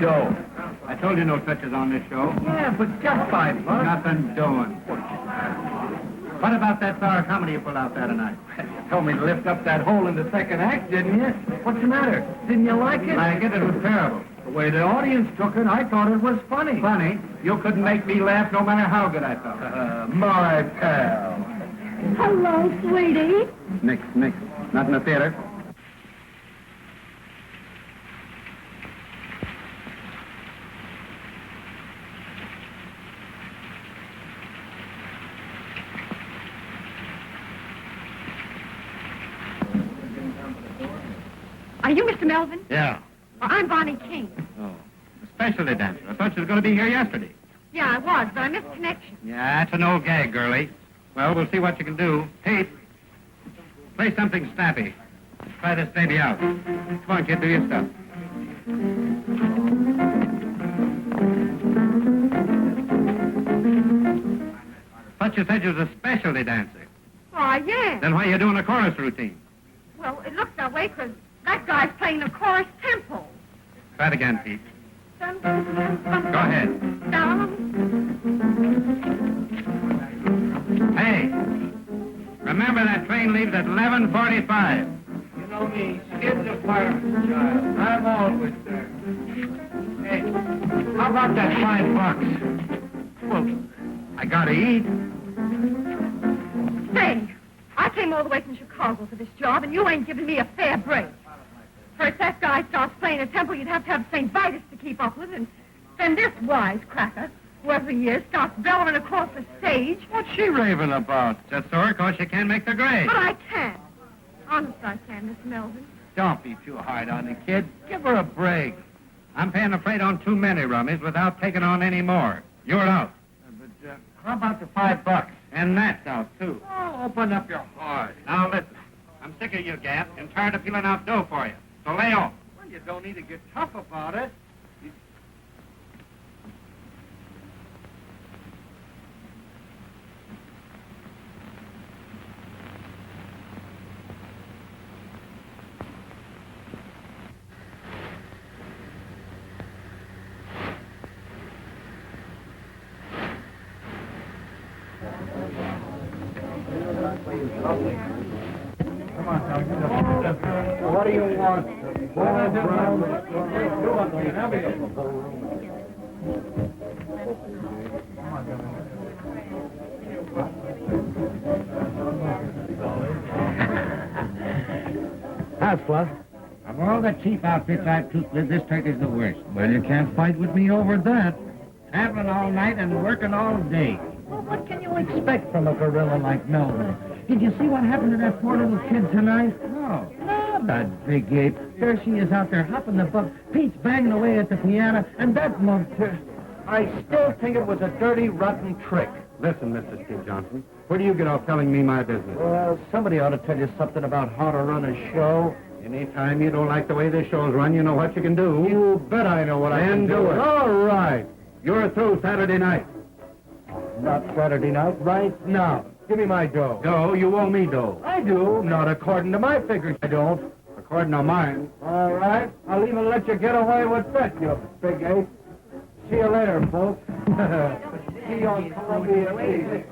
Dough. I told you no touches on this show. Yeah, but just $5. Nothing doing. What about that sour comedy you pulled out there tonight? You told me to lift up that hole in the second act, didn't you? What's the matter? Didn't you like it? Like it? It was terrible. The way the audience took it, I thought it was funny. Funny? You couldn't make me laugh no matter how good I felt. My pal. Hello, sweetie. Nix. Not in the theater. Are you Mr. Melvin? Yeah. Well, I'm Bonny King. Oh. A specialty dancer. I thought you were going to be here yesterday. Yeah, I was, but I missed connection. Yeah, that's an old gag, girlie. Well, we'll see what you can do. Pete, play something snappy. Try this baby out. Come on, kid, do your stuff. Thought you said you was a specialty dancer. Oh, yeah. Then why are you doing a chorus routine? Well, it looks that way because that guy's playing the chorus tempo. Try it again, Pete. Go Go ahead. Down. Hey, remember that train leaves at 11:45. You know me, skid's a fireman's child. I'm always there. Hey, how about that $5? Well, I gotta eat. Say, I came all the way from Chicago for this job, and you ain't giving me a fair break. First, that guy starts playing a tempo you'd have to have St. Vitus to keep up with, and then this wisecracker, whoever he is, starts bellowing across the stage. What's she raving about? Just sore because she can't make the grade. But I can. Honest, I can, Mr. Melvin. Don't be too hard on the kid. Give her a break. I'm paying the freight on too many rummies without taking on any more. You're out. But how about the $5? And that's out, too. Oh, open up your heart. Now, listen. I'm sick of you, Gap, and tired of peeling out dough for you. So lay off. Well, you don't need to get tough about it. What do you want? How's Fluff? Of all the cheap outfits I've tooked with, this turkey's the worst. Well, you can't fight with me over that. Traveling all night and working all day. Well, what can you expect from a gorilla like Melvin? Did you see what happened to that poor little kid tonight? No. Oh, that big ape. There she is out there hopping the buck. Pete's banging away at the piano, and that monster. I still think it was a dirty, rotten trick. Listen, Mr. Steve Johnson, where do you get off telling me my business? Well, somebody ought to tell you something about how to run a show. Anytime you don't like the way this show's run, you know what you can do. You bet I know what I can do. All right. You're through Saturday night. Not Saturday night, right now. Give me my dough. Dough? You owe me dough. I do. Not according to my figures, I don't. According to mine. All right. I'll even let you get away with that, you big ape. See you later, folks. See you on Columbia Eve.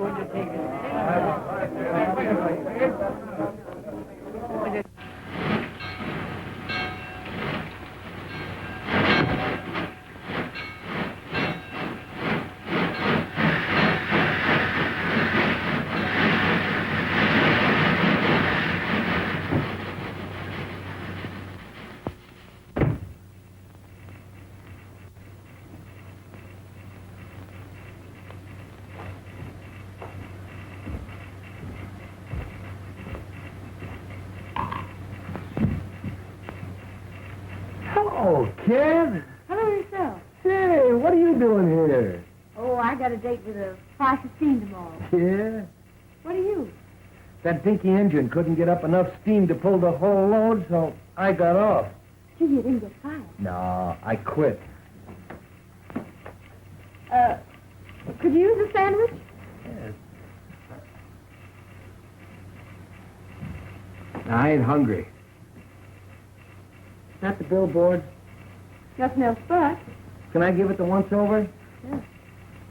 Hello, kid. Hello yourself. Hey, what are you doing here? Oh, I got a date with a 5:15 tomorrow. Yeah? What are you? That dinky engine couldn't get up enough steam to pull the whole load, so I got off. Gee, you didn't get fired. No, I quit. Could you use a sandwich? Yes. I ain't hungry. Is that the billboard? Nothing else but. Can I give it the once-over? Yeah.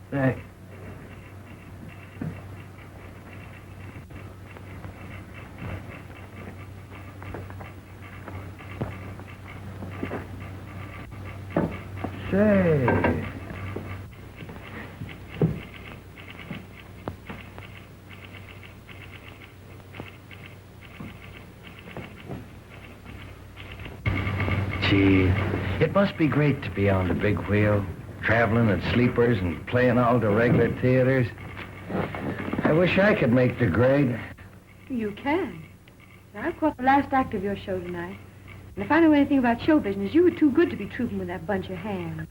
Thanks. Say. Gee, it must be great to be on the big wheel, traveling at sleepers and playing all the regular theaters. I wish I could make the grade. You can. I've caught the last act of your show tonight. And if I know anything about show business, you were too good to be trooping with that bunch of hands.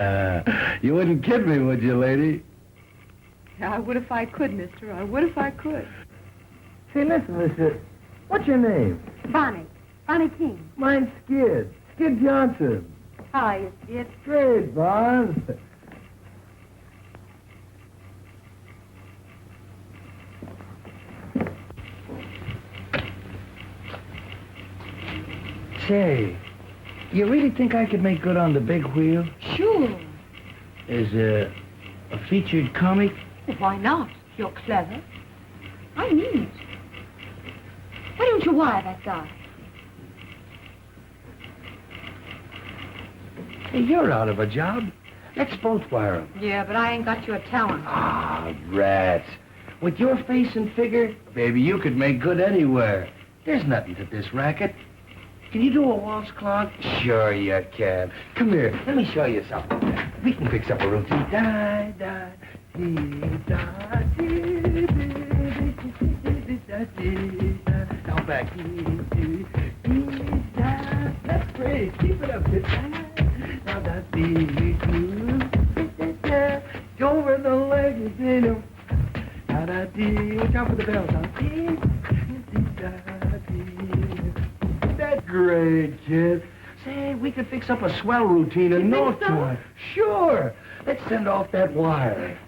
You wouldn't kid me, would you, lady? I would if I could, mister. I would if I could. Say, listen, mister. What's your name? Bonny. Bonny King. Mine's Skid. Skid Johnson. Hi, you Skid. Great, boss. Say, you really think I could make good on the big wheel? Sure. As a featured comic? Well, why not? You're clever. I mean it. Why don't you wire that guy? Hey, you're out of a job. Let's both wire him. Yeah, but I ain't got your talent. Ah, rats. With your face and figure, baby, you could make good anywhere. There's nothing to this racket. Can you do a waltz clock? Sure you can. Come here, let me show you something. We can fix up a routine. Da, da, dee, da, dee, dee, da, dee, da. Now back. Dee, dee, dee, da. That's great. Keep it up. Now da, dee, dee, da. Go over the legs, you know. Da, da, dee. Watch out for the bells. Da, dee, dee, da, dee. That's great, kid. Say, we could fix up a swell routine in no time. Sure. Let's send off that wire.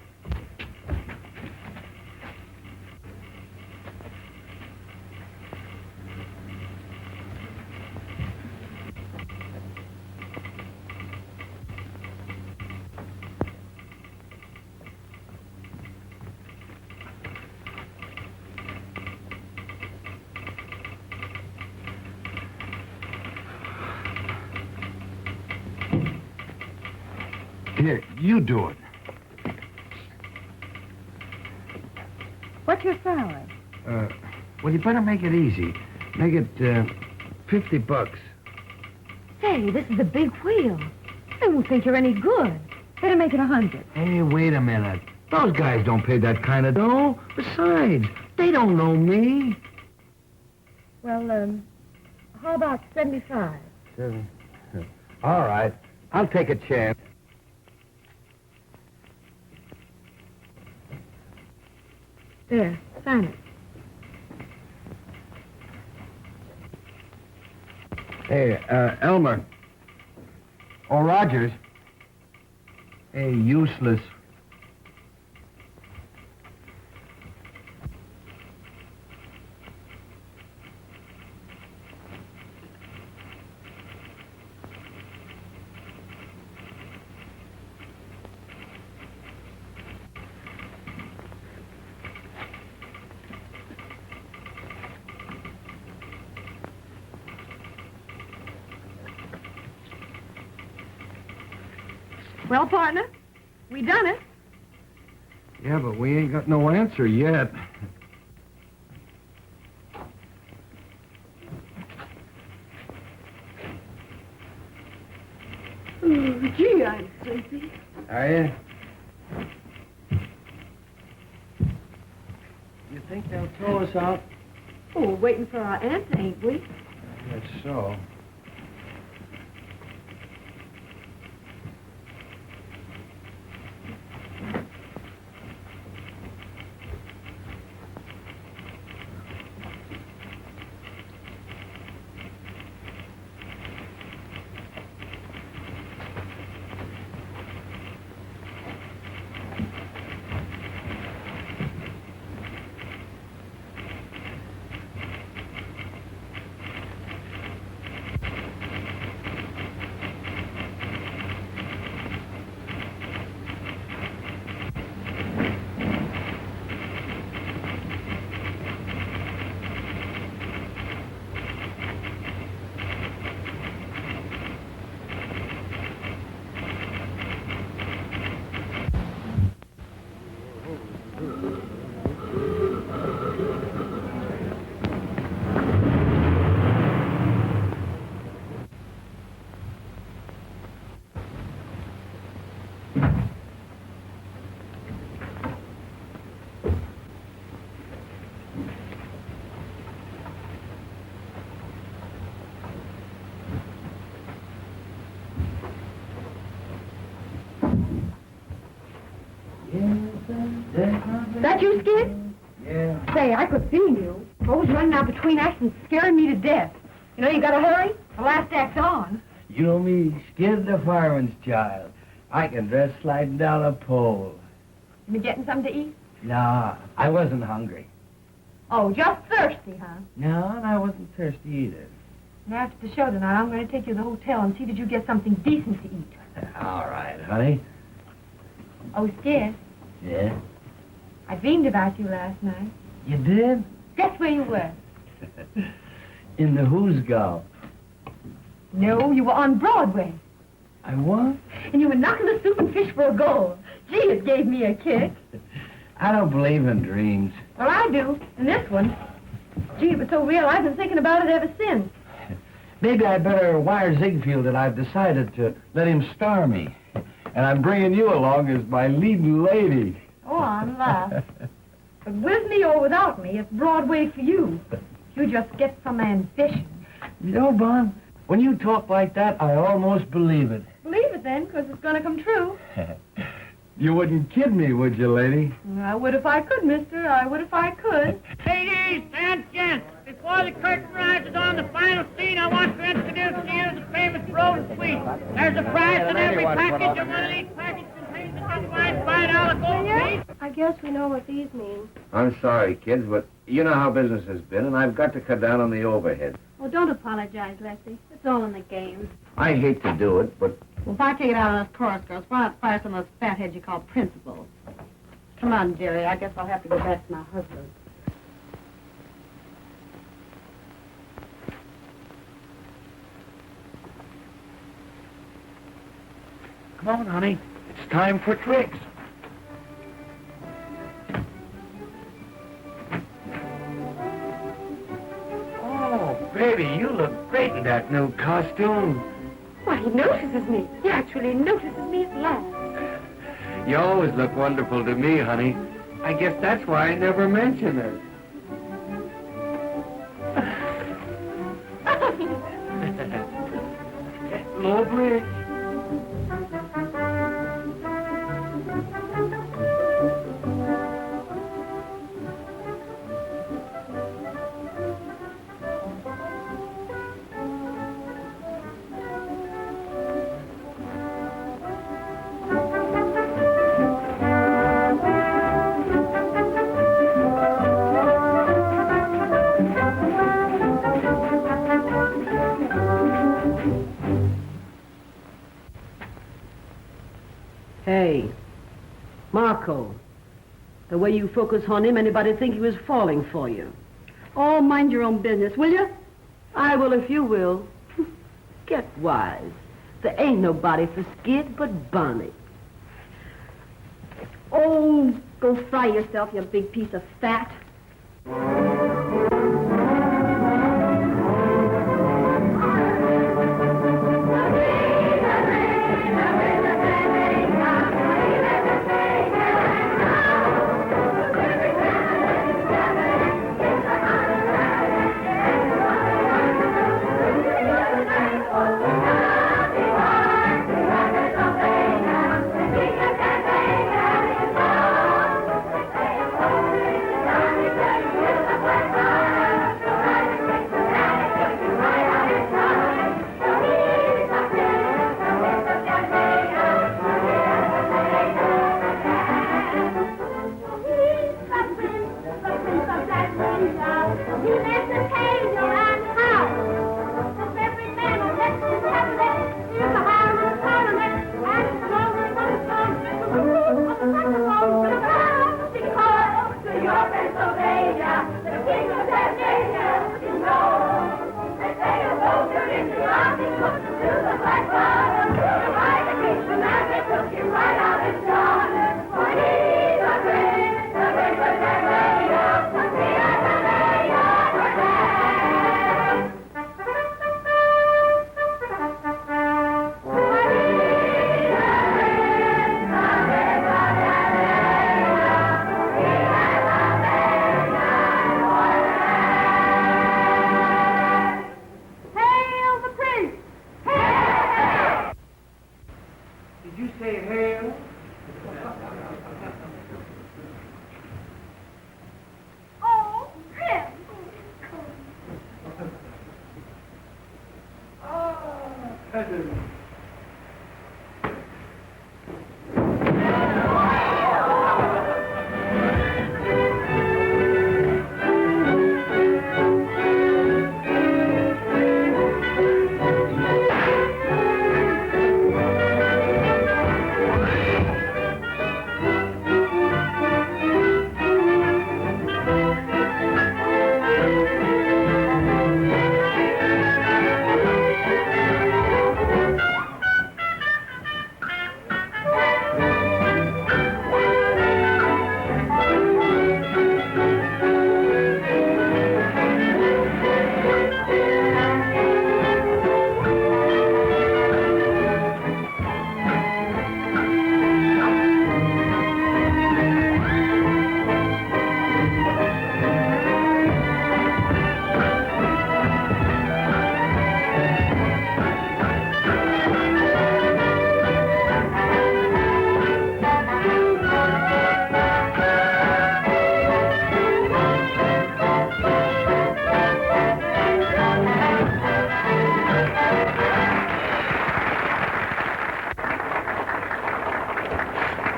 Here, you do it. What's your salary? Well, you better make it easy. Make it, $50. Say, this is a big wheel. They won't think you're any good. Better make it 100. Hey, wait a minute. Those guys don't pay that kind of dough. Besides, they don't know me. Well, how about 75? All right. I'll take a chance. There, sign it. Hey, Elmer. Or Rogers. Hey, useless. Well, partner, we done it. Yeah, but we ain't got no answer yet. Oh, gee, I'm sleepy. Are you? You think they'll throw us out? Oh, we're waiting for our answer, ain't we? That's so. That you, Skid? Yeah. Say, I could see you. Always running out between acts and scaring me to death. You know, you gotta hurry. The last act's on. You know me, Skid the fireman's child. I can dress sliding down a pole. You been getting something to eat? Nah, I wasn't hungry. Oh, just thirsty, huh? No, and I wasn't thirsty either. And after the show tonight, I'm going to take you to the hotel and see that you get something decent to eat. All right, honey. Oh, Skid, Yeah? I dreamed about you last night. You did? Guess where you were? In the Who's Golf. No, you were on Broadway. I what? And you were knocking the soup and fish for a goal. Gee, it gave me a kick. I don't believe in dreams. Well, I do. And this one. Gee, it was so real, I've been thinking about it ever since. Maybe I better wire Ziegfeld that I've decided to let him star me. And I'm bringing you along as my leading lady. Oh, I'm laughed. But with me or without me, it's Broadway for you. You just get some ambition. You know, Bon, when you talk like that, I almost believe it. Believe it then, because it's going to come true. You wouldn't kid me, would you, lady? I would if I could, mister. I would if I could. Ladies and gents, before the curtain rises on the final scene, I want to introduce to you the famous Road Suite. There's a prize in every package, and one of these packages contains a genuine $5 gold piece. I guess we know what these mean. I'm sorry, kids, but you know how business has been, and I've got to cut down on the overhead. Well, don't apologize, Lefty. It's all in the game. I hate to do it, but Well, if I take it out of those chorus girls, why not fire some of those fatheads you call principals? Come on, Jerry. I guess I'll have to go back to my husband. Come on, honey. It's time for tricks. Oh, baby, you look great in that new costume. Why, he notices me. He actually notices me at last. You always look wonderful to me, honey. I guess that's why I never mention it. Low bridge. Hey, Marco, the way you focus on him, anybody think he was falling for you? Oh, mind your own business, will you? I will if you will. Get wise. There ain't nobody for Skid but Bonny. Oh, go fry yourself, you big piece of fat.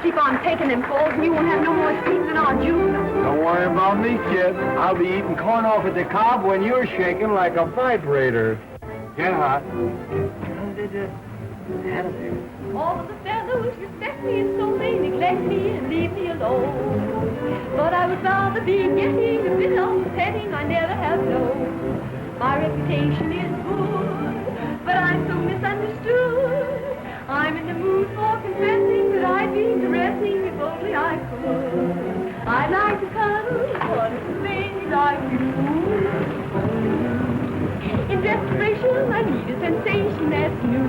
Keep on taking them calls, and you won't have no more seats than our juice. Don't worry about me, kid. I'll be eating corn off at the cob when you're shaking like a vibrator. Get hot. All of the fellows respect me, and so they neglect me and leave me alone. But I would rather be getting a bit of petting I never have known. My reputation is good, but I'm so misunderstood. I'm in the mood for confessing that I'd be caressing if only I could. I'd like to cuddle one of the ladies like you. In desperation, I need a sensation that's new.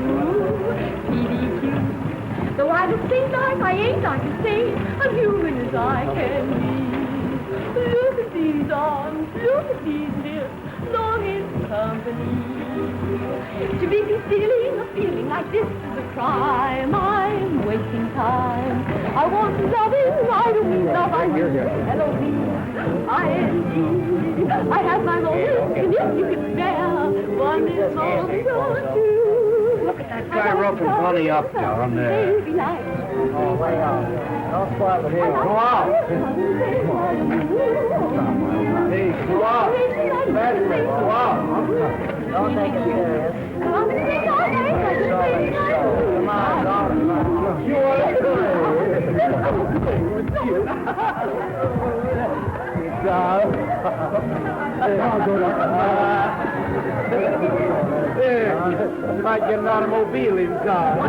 PDQ. Though I look things like I ain't, I can say I'm human as I can be. Look at these arms, look at these lips, longing for company. To be concealing a feeling like this is a crime. I'm wasting time. I want loving, I don't need love, I need L-O-V-I-N-G. I have my moments, and if you can spare one is more than two. Look at that guy roughing Bonny up down there. Oh, way out. Don't spoil it here. Go out. Hey, go out. Faster, go out. Don't take it serious. Come on, darling. You want to you might get an automobile inside.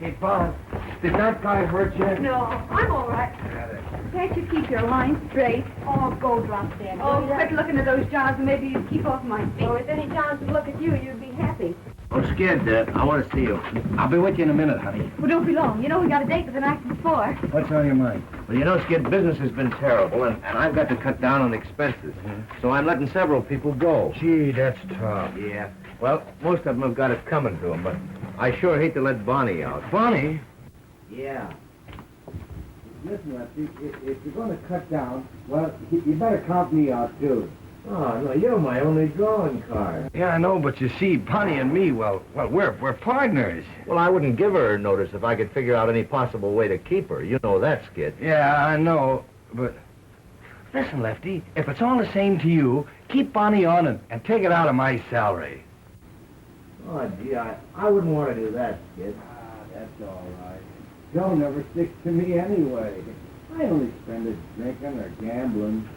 Hey, Bob, did that guy hurt you? No, I'm all right. Can't you keep your line straight? Oh, go drop dead. Oh, quit looking at those jars and maybe you'd keep off my feet. Oh, if any chance to look at you, you'd be happy. I'm scared, Dad. I want to see you. I'll be with you in a minute, honey. Well, don't be long. You know we got a date with the night before. What's on your mind? Well, you know, Skid, business has been terrible, and I've got to cut down on expenses. So I'm letting several people go. Gee, that's tough. Yeah. Well, most of them have got it coming to them, but I sure hate to let Bonny out. Bonny? Yeah. Listen, Lefty, if you're going to cut down, well, you better count me out, too. Oh, no, you're my only drawing card. Yeah, I know, but you see, Bonny and me, well, we're partners. Well, I wouldn't give her notice if I could figure out any possible way to keep her. You know that, Skid. Yeah, I know, but... Listen, Lefty, if it's all the same to you, keep Bonny on and take it out of my salary. Oh, gee, I wouldn't want to do that, Skid. That's all right. Joe never sticks to me anyway. I only spend it drinking or gambling.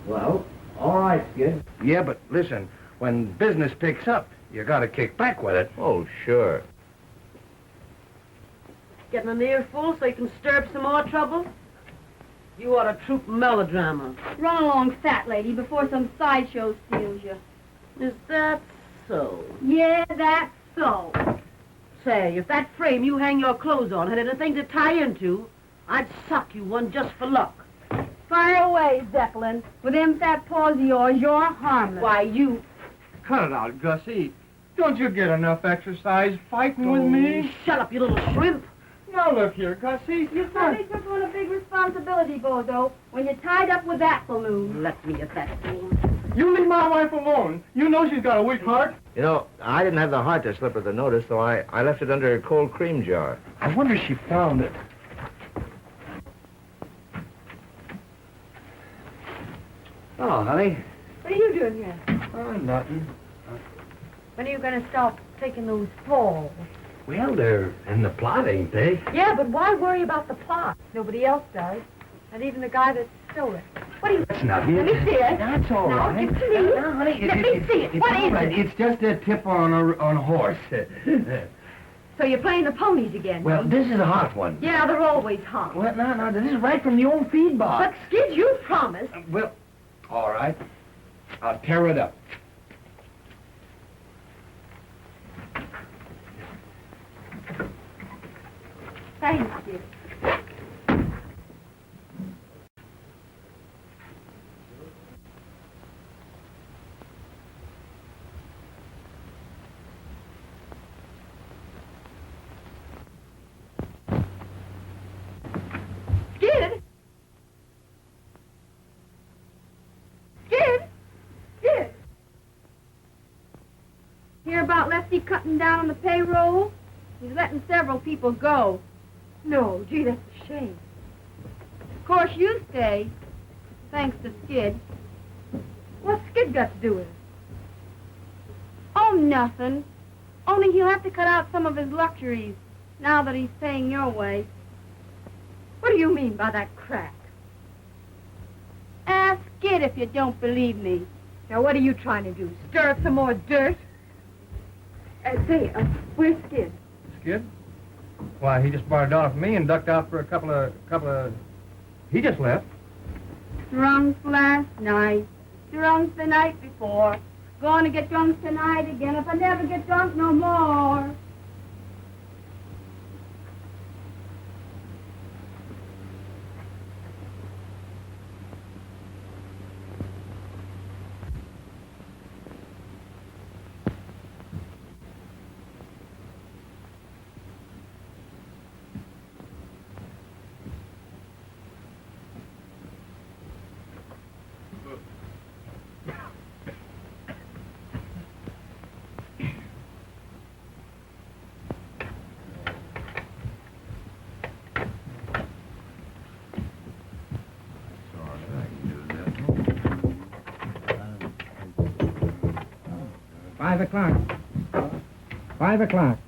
Well, all right, Skid. Yeah, but listen, when business picks up, you gotta kick back with it. Oh, sure. Getting an earful so you can stir up some more trouble? You ought to troupe melodrama. Run along, fat lady, before some sideshow steals you. Is that so? Yeah, that's so. Say, if that frame you hang your clothes on had anything to tie into, I'd sock you one just for luck. Fire away, Zeppelin. With them fat paws of yours, you're harmless. Why, you... Cut it out, Gussie. Don't you get enough exercise fighting with me? Shut up, you little shrimp. Now look here, Gussie. You probably took on a big responsibility, Bozo, when you're tied up with that balloon. Let me at that fool. You leave my wife alone. You know she's got a weak heart. You know, I didn't have the heart to slip her the notice, so I left it under a cold cream jar. I wonder if she found it. Oh, honey. What are you doing here? Oh, nothing. When are you going to stop taking those falls? Well, they're in the plot, ain't they? Yeah, but why worry about the plot? Nobody else does. Not even the guy that stole it. What are you... That's nothing. Let me see it. That's all No, right. give it to me. No, honey. Let me see it. It's What all is right. it? It's just a tip on a horse. So you're playing the ponies again? Well, this is a hot one. Yeah, they're always hot. Well, no, this is right from the old feed box. But, Skid, you promised. Well, all right. I'll tear it up. Thanks, Skid. Skid? Skid? Skid? Hear about Lefty cutting down on the payroll? He's letting several people go. No, gee, that's a shame. Of course, you stay, thanks to Skid. What's Skid got to do with it? Oh, nothing. Only he'll have to cut out some of his luxuries now that he's paying your way. What do you mean by that crack? Ask Skid if you don't believe me. Now, what are you trying to do? Stir up some more dirt? Where's Skid? Skid? Why, he just barged off me and ducked out for a couple of... He just left. Drunk last night, drunk the night before. Gonna get drunk tonight again if I never get drunk no more. $5. 5 o'clock.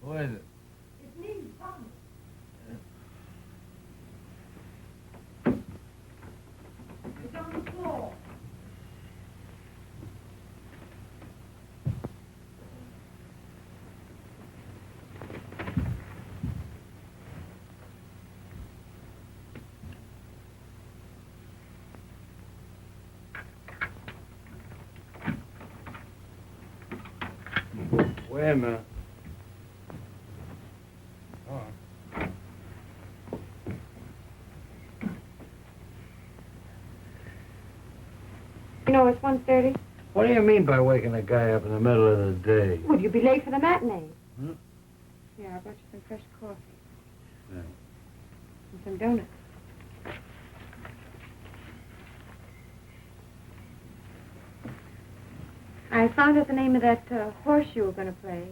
Who is it? It's me, Bonny. It's on the floor. Wait a minute. You know, it's 1:30. What do you mean by waking a guy up in the middle of the day? Would you be late for the matinee? Hmm? Yeah, I brought you some fresh coffee. Yeah. And some donuts. I found out the name of that horse you were going to play.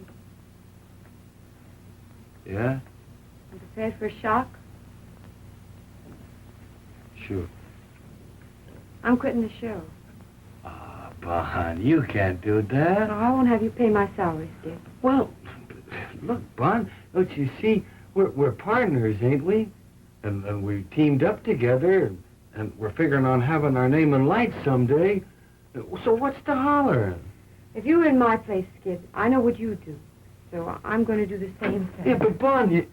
Yeah? I'm prepared for a shock. Sure. I'm quitting the show. Ah, Bon, you can't do that. No, I won't have you pay my salary, Skip. Well, look, Bon, don't you see, we're partners, ain't we? And we teamed up together, and we're figuring on having our name in lights someday. So what's the hollering? If you were in my place, Skip, I know what you'd do. So I'm going to do the same thing. Yeah, but Bon, you...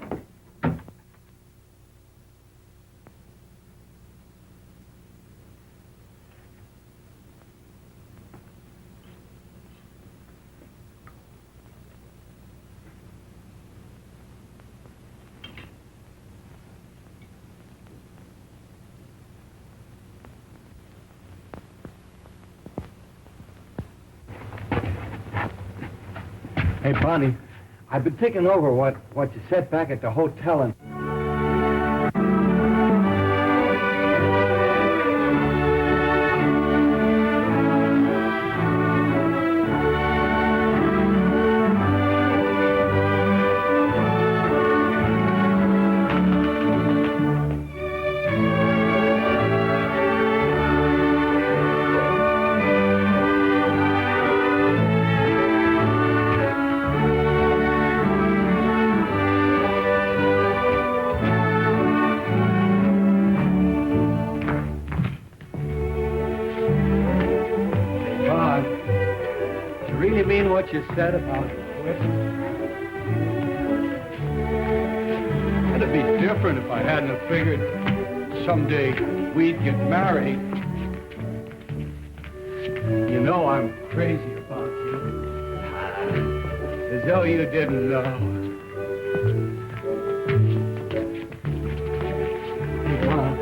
Hey, Bonnie, I've been thinking over what you said back at the hotel and... What you said about quit. It'd be different if I hadn't have figured someday we'd get married. You know I'm crazy about you. As though you didn't know. Hey, Mom.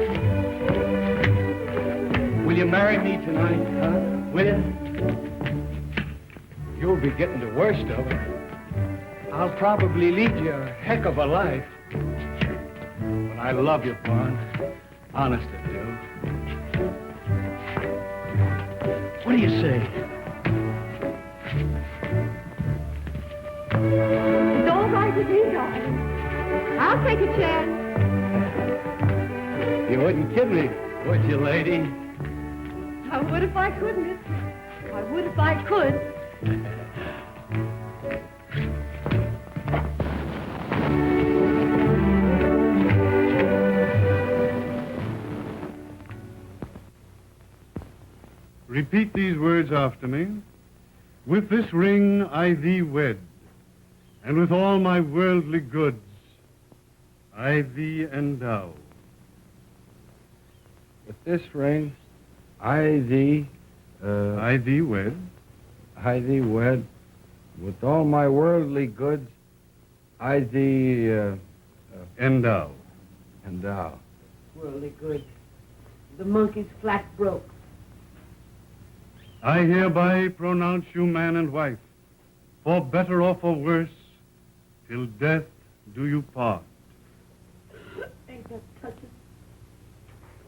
Will you marry me tonight, huh? Will you? You'll be getting the worst of it. I'll probably lead you a heck of a life. But I love you, Vaughn. Honest I do. What do you say? It's all right with me, darling. I'll take a chance. You wouldn't kid me, would you, lady? I would if I could, mister. I would if I could. Repeat these words after me. With this ring I thee wed, and with all my worldly goods I thee endow. With this ring, I thee wed. I thee wed. With all my worldly goods, I thee endow. Endow. Worldly good. The monkey's flat broke. I hereby pronounce you man and wife, for better or for worse, till death do you part. Ain't that touching?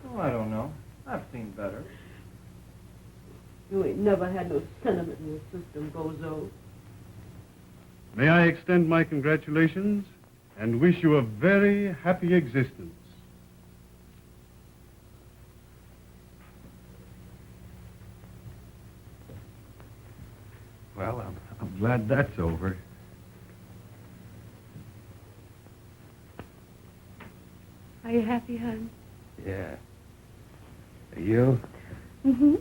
Oh, I don't know. I've seen better. You ain't never had no sentiment in your system, bozo. May I extend my congratulations and wish you a very happy existence. Well, I'm glad that's over. Are you happy, hon? Yeah. Are you? Mm-hmm.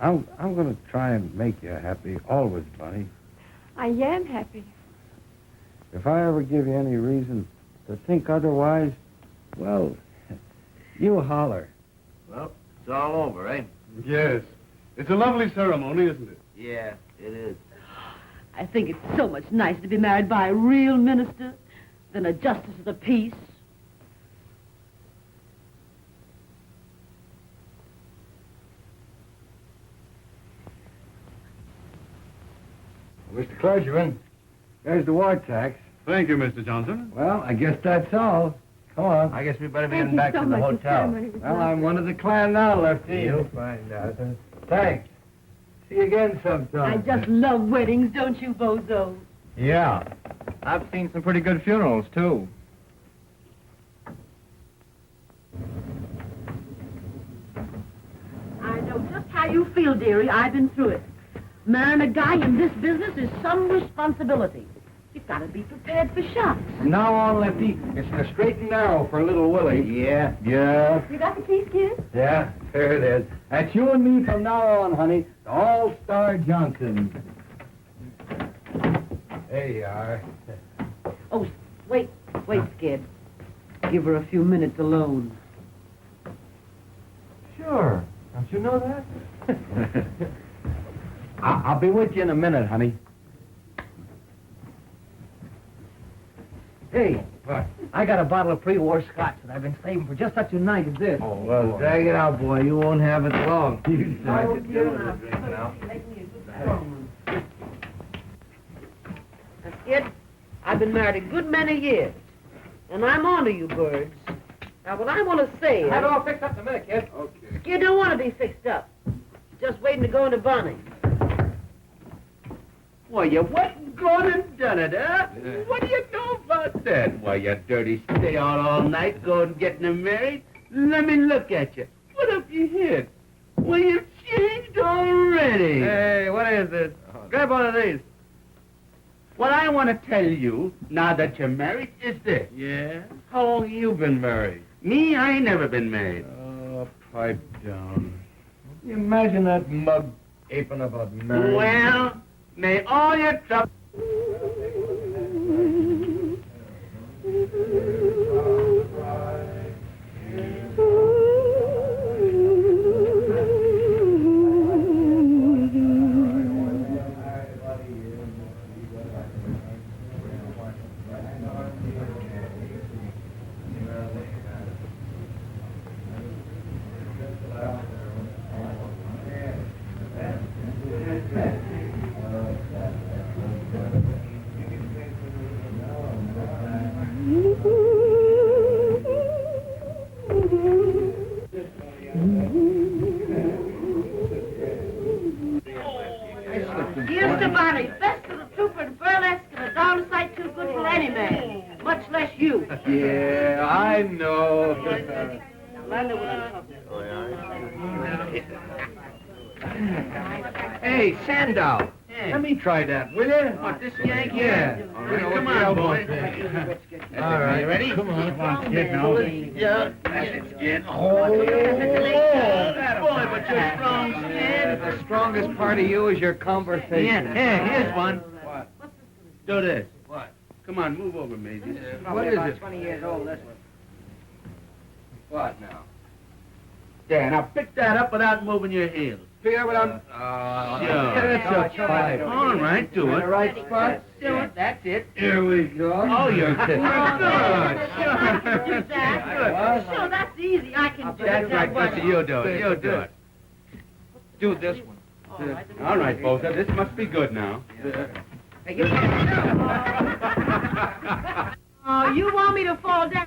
I'm going to try and make you happy always, Bonnie. I am happy. If I ever give you any reason to think otherwise, well, you holler. Well, it's all over, eh? Yes. It's a lovely ceremony, isn't it? Yeah, it is. I think it's so much nicer to be married by a real minister than a justice of the peace. Mr. Clergyman, there's the war tax. Thank you, Mr. Johnson. Well, I guess that's all. Come on. I guess we better be Thank getting you back so to the much. hotel. Well, I'm one of the clan now, Lefty. You'll find out. Thanks. See you again sometime. I just love weddings, don't you, bozo? Yeah. I've seen some pretty good funerals, too. I know just how you feel, dearie. I've been through it. Marrying a guy in this business is some responsibility. You've got to be prepared for shocks. From now on, Lefty, it's the straight and narrow for little Willie. Yeah. Yeah. You got the keys, kid? Yeah, there it is. That's you and me from now on, honey. The All-Star Johnson. There you are. Oh, wait, kid. Give her a few minutes alone. Sure. Don't you know that? I'll be with you in a minute, honey. Hey, I got a bottle of pre-war scotch that I've been saving for just such a night as this. Oh, well, drag it out, boy. You won't have it long. kid. I've been married a good many years. And I'm on to you, birds. Now, what I want to say is... Have it all fixed up in a minute, kid. Okay. Skid don't want to be fixed up. Just waiting to go into Bonny. Why, you went and gone and done it, huh? What do you know about that? Why, you dirty stay out all night going and getting them married? Let me look at you. What have you hid? Well, you've changed already. Hey, what is this? Grab one of these. What I want to tell you, now that you're married, is this. Yeah? How long have you been married? Me, I ain't never been married. Oh, pipe down. You imagine that mug aping about marriage. Well, may all your trouble... Here's to Bonny, best of the trooper and burlesque and a darn sight too good for any man, much less you. Yeah, I know. Landa what I'm talking Hey, Sandow, let me try that, will you? What, this yank? Yeah. Come on, boy. All right. You ready? Come on, kid, now. Yeah. That's it. Oh, boy, but you're strong, Stan. The strongest part of you is your conversation. Yeah, here's one. What? Do this. What? Come on, move over, Maisie. What is it? 20 years old, this one. What now? There, now pick that up without moving your heels. Figure without... Sure. That's a five. All right, do In it. the right spot? Do it. That's it. Here we go. Oh, you're good. Sure, I can do that. Sure, that's easy. I can do That's it. right, Buster. You do it. You do it. Do this one. All right, Bosa. This must be good now. Oh, you want me to fall down?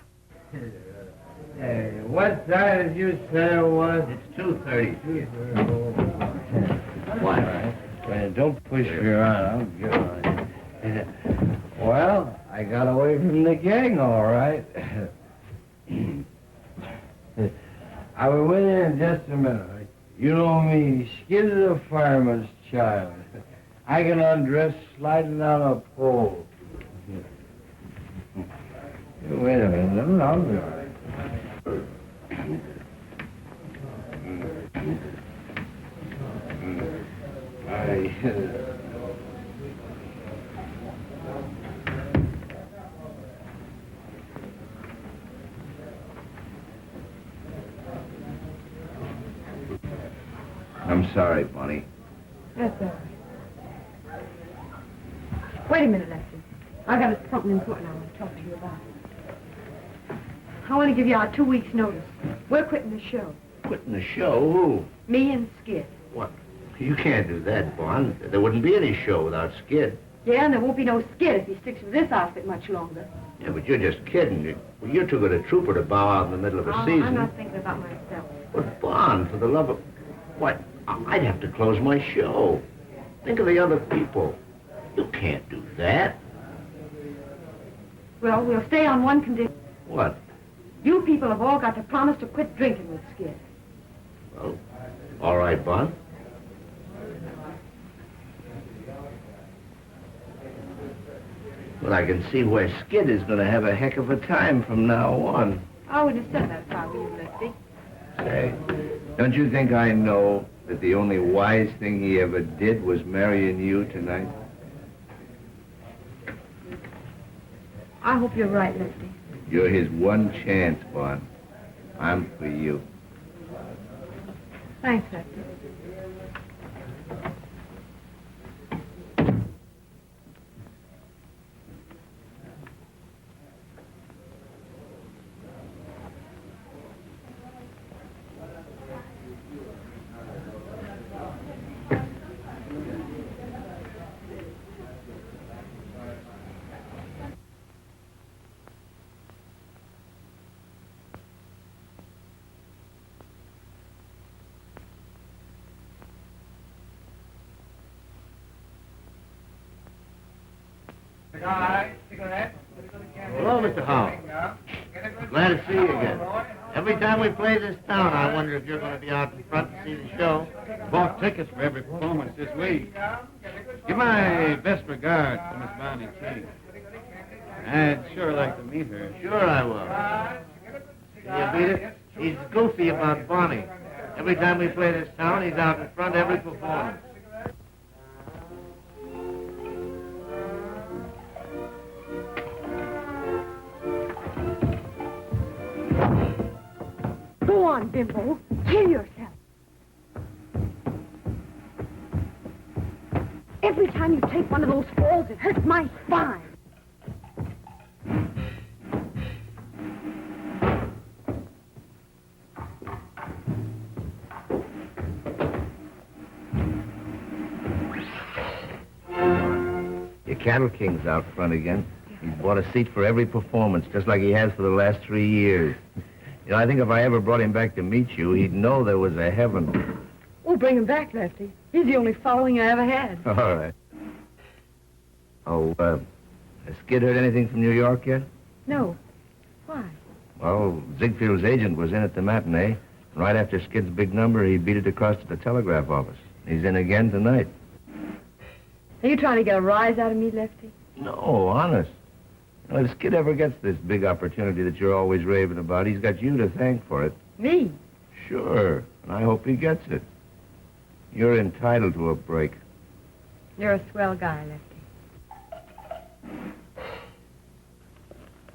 Hey, what size did you say it was? It's 2:30. What? Man, don't push me around. I'll get on you. Well, I got away from the gang, all right. I'll be with you in just a minute. You know me, Skid is a fireman's child. I can undress sliding down a pole. Wait a minute, I'll be all right. I'm sorry, Bonny. That's all right. Wait a minute, Lefty. I got something important I want to talk to you about. I want to give you our 2 weeks' notice. We're quitting the show. Quitting the show? Who? Me and Skid. What? You can't do that, Bon. There wouldn't be any show without Skid. Yeah, and there won't be no Skid if he sticks with this outfit much longer. Yeah, but you're just kidding. You're too good a trooper to bow out in the middle of a season. I'm not thinking about myself. But, Bon, for the love of... What? I'd have to close my show. Think of the other people. You can't do that. Well, we'll stay on one condition. What? You people have all got to promise to quit drinking with Skid. Well, all right, Bon. Well, I can see where Skid is going to have a heck of a time from now on. I would have said that if I were you, Lefty. Say, don't you think I know that the only wise thing he ever did was marrying you tonight? I hope you're right, Lefty. You're his one chance, Bon. I'm for you. Thanks, Lefty. Hello, Mr. Howell. Glad to see you again. Every time we play this town, I wonder if you're going to be out in front to see the show. Bought tickets for every performance this week. Give my best regards to Miss Bonny King. I'd sure like to meet her. Sure I will. Can you beat it? He's goofy about Bonny. Every time we play this town, he's out in front every performance. Go on, Bimbo. Kill yourself. Every time you take one of those falls, it hurts my spine. Your cattle king's out front again. He's bought a seat for every performance, just like he has for the last 3 years. You know, I think if I ever brought him back to meet you, he'd know there was a heaven. We'll bring him back, Lefty. He's the only following I ever had. All right. Oh, has Skid heard anything from New York yet? No. Why? Well, Ziegfield's agent was in at the matinee. Right after Skid's big number, he beat it across to the telegraph office. He's in again tonight. Are you trying to get a rise out of me, Lefty? No, honest. You know, if Skid ever gets this big opportunity that you're always raving about, he's got you to thank for it. Me? Sure, and I hope he gets it. You're entitled to a break. You're a swell guy, Lefty.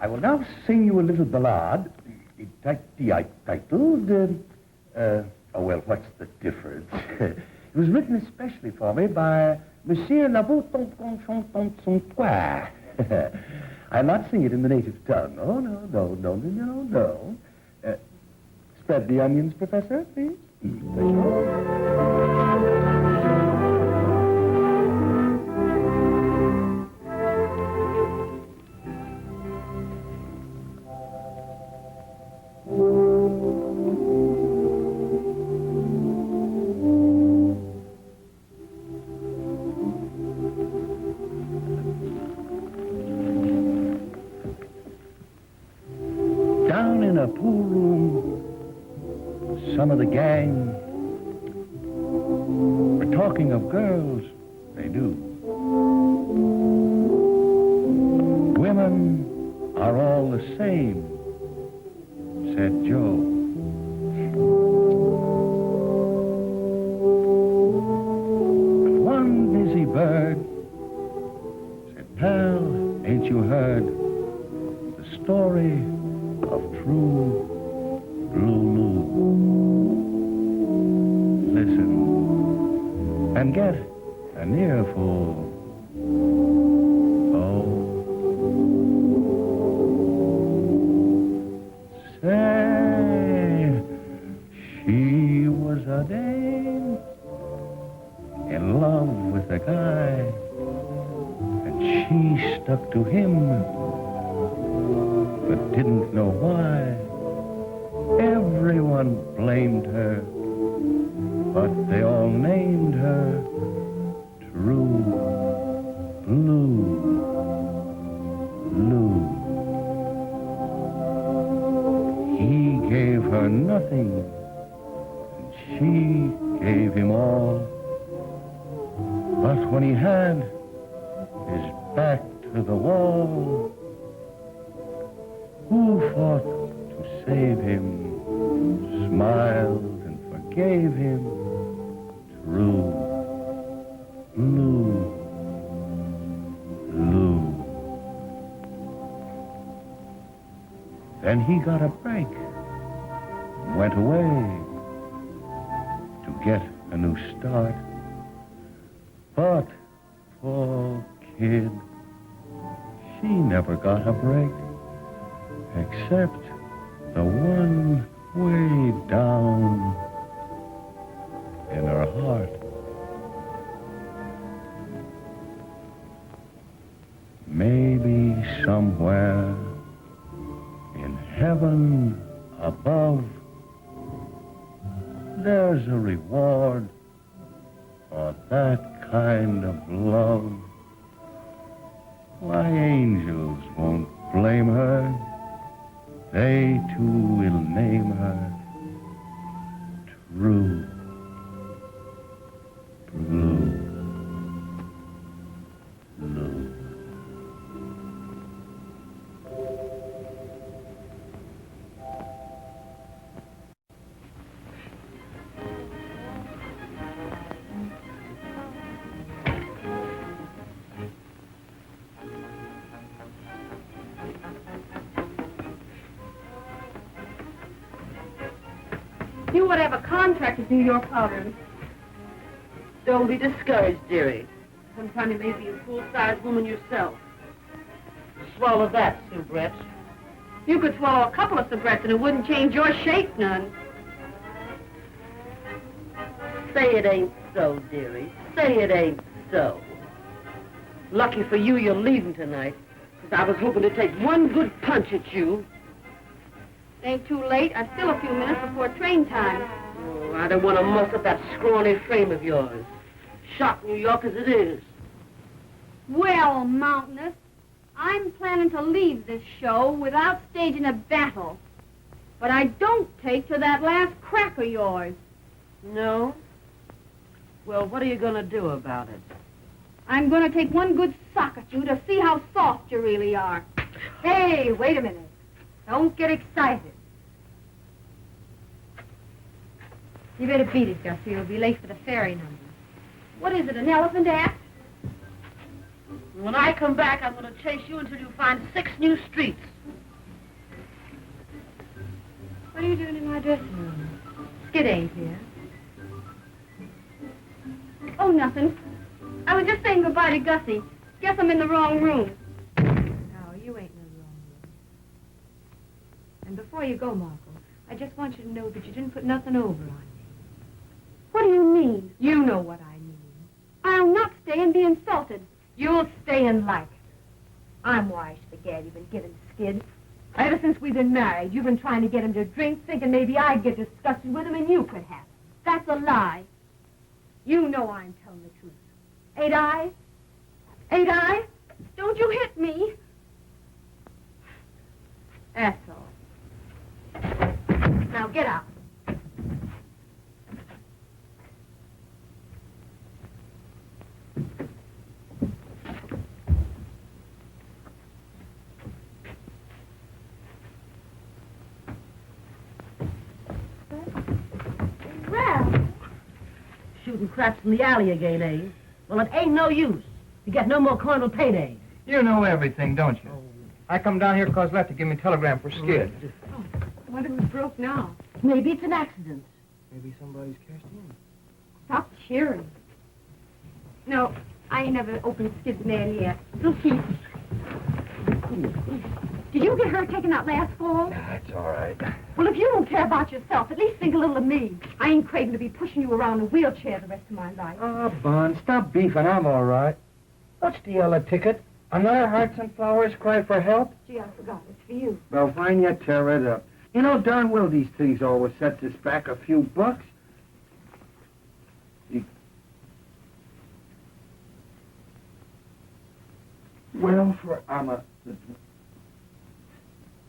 I will now sing you a little ballad, titled, oh, well, what's the difference? It was written especially for me by Monsieur Lavaux-Tonton-Chanton-Son-Toi. I'll not sing it in the native tongue. Oh, no. Spread the onions, Professor, please. Down in a pool room, some of the gang were talking of girls they knew. Women are all the same, said Joe. But one busy bird said, pal, ain't you heard the story of true Lulu? Listen and get an earful. Oh, say, she was a dame in love with a guy, and she stuck to him, but didn't know why. Everyone blamed her, but they all named her True Blue. He gave her nothing, and she gave him all. But when he had his back to the wall, who fought to save him, smiled and forgave him? True Blue. Then he got a break, went away to get a new start. But poor kid, she never got a break, except the one way down in her heart. Maybe somewhere in heaven above, there's a reward for that kind of love. Why, angels won't blame her. They too will name her True Blue. You would have a contract with New York Powder. Don't be discouraged, dearie. Sometime you may be a full-sized woman yourself. Swallow that, soubrette. You could swallow a couple of soubrettes and it wouldn't change your shape none. Say it ain't so, dearie. Say it ain't so. Lucky for you, you're leaving tonight. Because I was hoping to take one good punch at you. Ain't too late. I've still a few minutes before train time. Oh, I don't want to muss up that scrawny frame of yours. Shot New York as it is. Well, Mountainous, I'm planning to leave this show without staging a battle. But I don't take to that last crack of yours. No? Well, what are you going to do about it? I'm going to take one good sock at you to see how soft you really are. Hey, wait a minute. Don't get excited. You better beat it, Gussie. You'll be late for the ferry number. What is it, an elephant act? When I come back, I'm going to chase you until you find 6 new streets. What are you doing in my dressing room? Skid ain't here. Oh, nothing. I was just saying goodbye to Gussie. Guess I'm in the wrong room. No, you ain't in the wrong room. And before you go, Marco, I just want you to know that you didn't put nothing over on me. What do you mean? You know what I mean. I'll not stay and be insulted. You'll stay and like it. I'm wise to the gad you've been giving Skid. Ever since we've been married, you've been trying to get him to drink, thinking maybe I'd get disgusted with him and you could have him. That's a lie. You know I'm telling the truth. Ain't I? Ain't I? Don't you hit me. That's all. Now get out. Shooting craps in the alley again, eh? Well, it ain't no use. You get no more cornal payday. You know everything, don't you? I come down here because Lefty gave me a telegram for Skid. Oh, I wonder who's broke now. Maybe it's an accident. Maybe somebody's cashed in. Stop cheering. No, I ain't never opened Skid's mail yet. We'll see. Did you get hurt taking that last fall? That's all right. Well, if you don't care about yourself, at least think a little of me. I ain't craving to be pushing you around in a wheelchair the rest of my life. Oh, Bon, stop beefing. I'm all right. What's the yellow ticket? Another Hearts and Flowers cry for help? Gee, I forgot. It's for you. Well, fine, you tear it up. You know darn well these things always sets us back a few bucks. Well, for I'm a...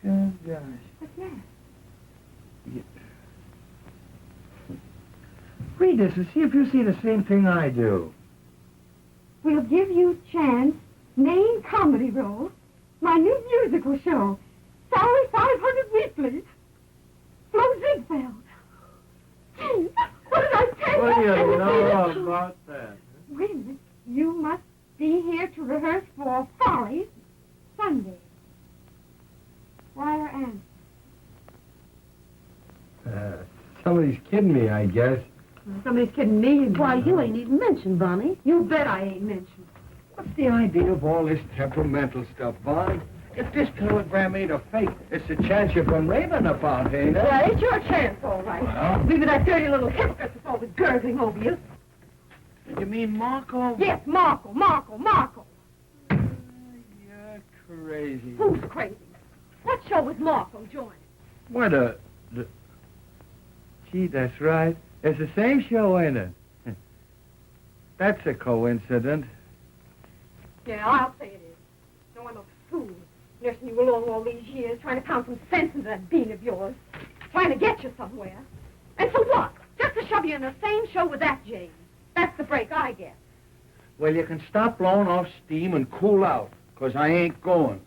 Good gosh. What's that? Read this and see if you see the same thing I do. We'll give you chance, main comedy role, my new musical show, salary 500 weekly, Flo Ziegfeld. Gee, what did I tell you? What do you know about that? Wait a minute. You must be here to rehearse for Follies Sunday. Wire answer. Somebody's kidding me, I guess. Somebody's kidding me. Why, you ain't even mentioned, Bonnie. You bet I ain't mentioned. What's the idea of all this temperamental stuff, Bonnie? If this telegram ain't a fake, it's a chance you've been raving about, ain't it? Well, it's your chance, all right. Well? Leave it that dirty little hypocrite that's always gurgling over you. You mean Marco? Yes, Marco. You're crazy. Who's crazy? What show was Marco joining? What a... Gee, that's right. It's the same show, ain't it? That's a coincidence. Yeah, I'll say it is. Nursing you along all these years, trying to pound some sense into that bean of yours. Trying to get you somewhere. And for what? Just to shove you in the same show with that Jane. That's the break I get. Well, you can stop blowing off steam and cool out, 'cause I ain't going.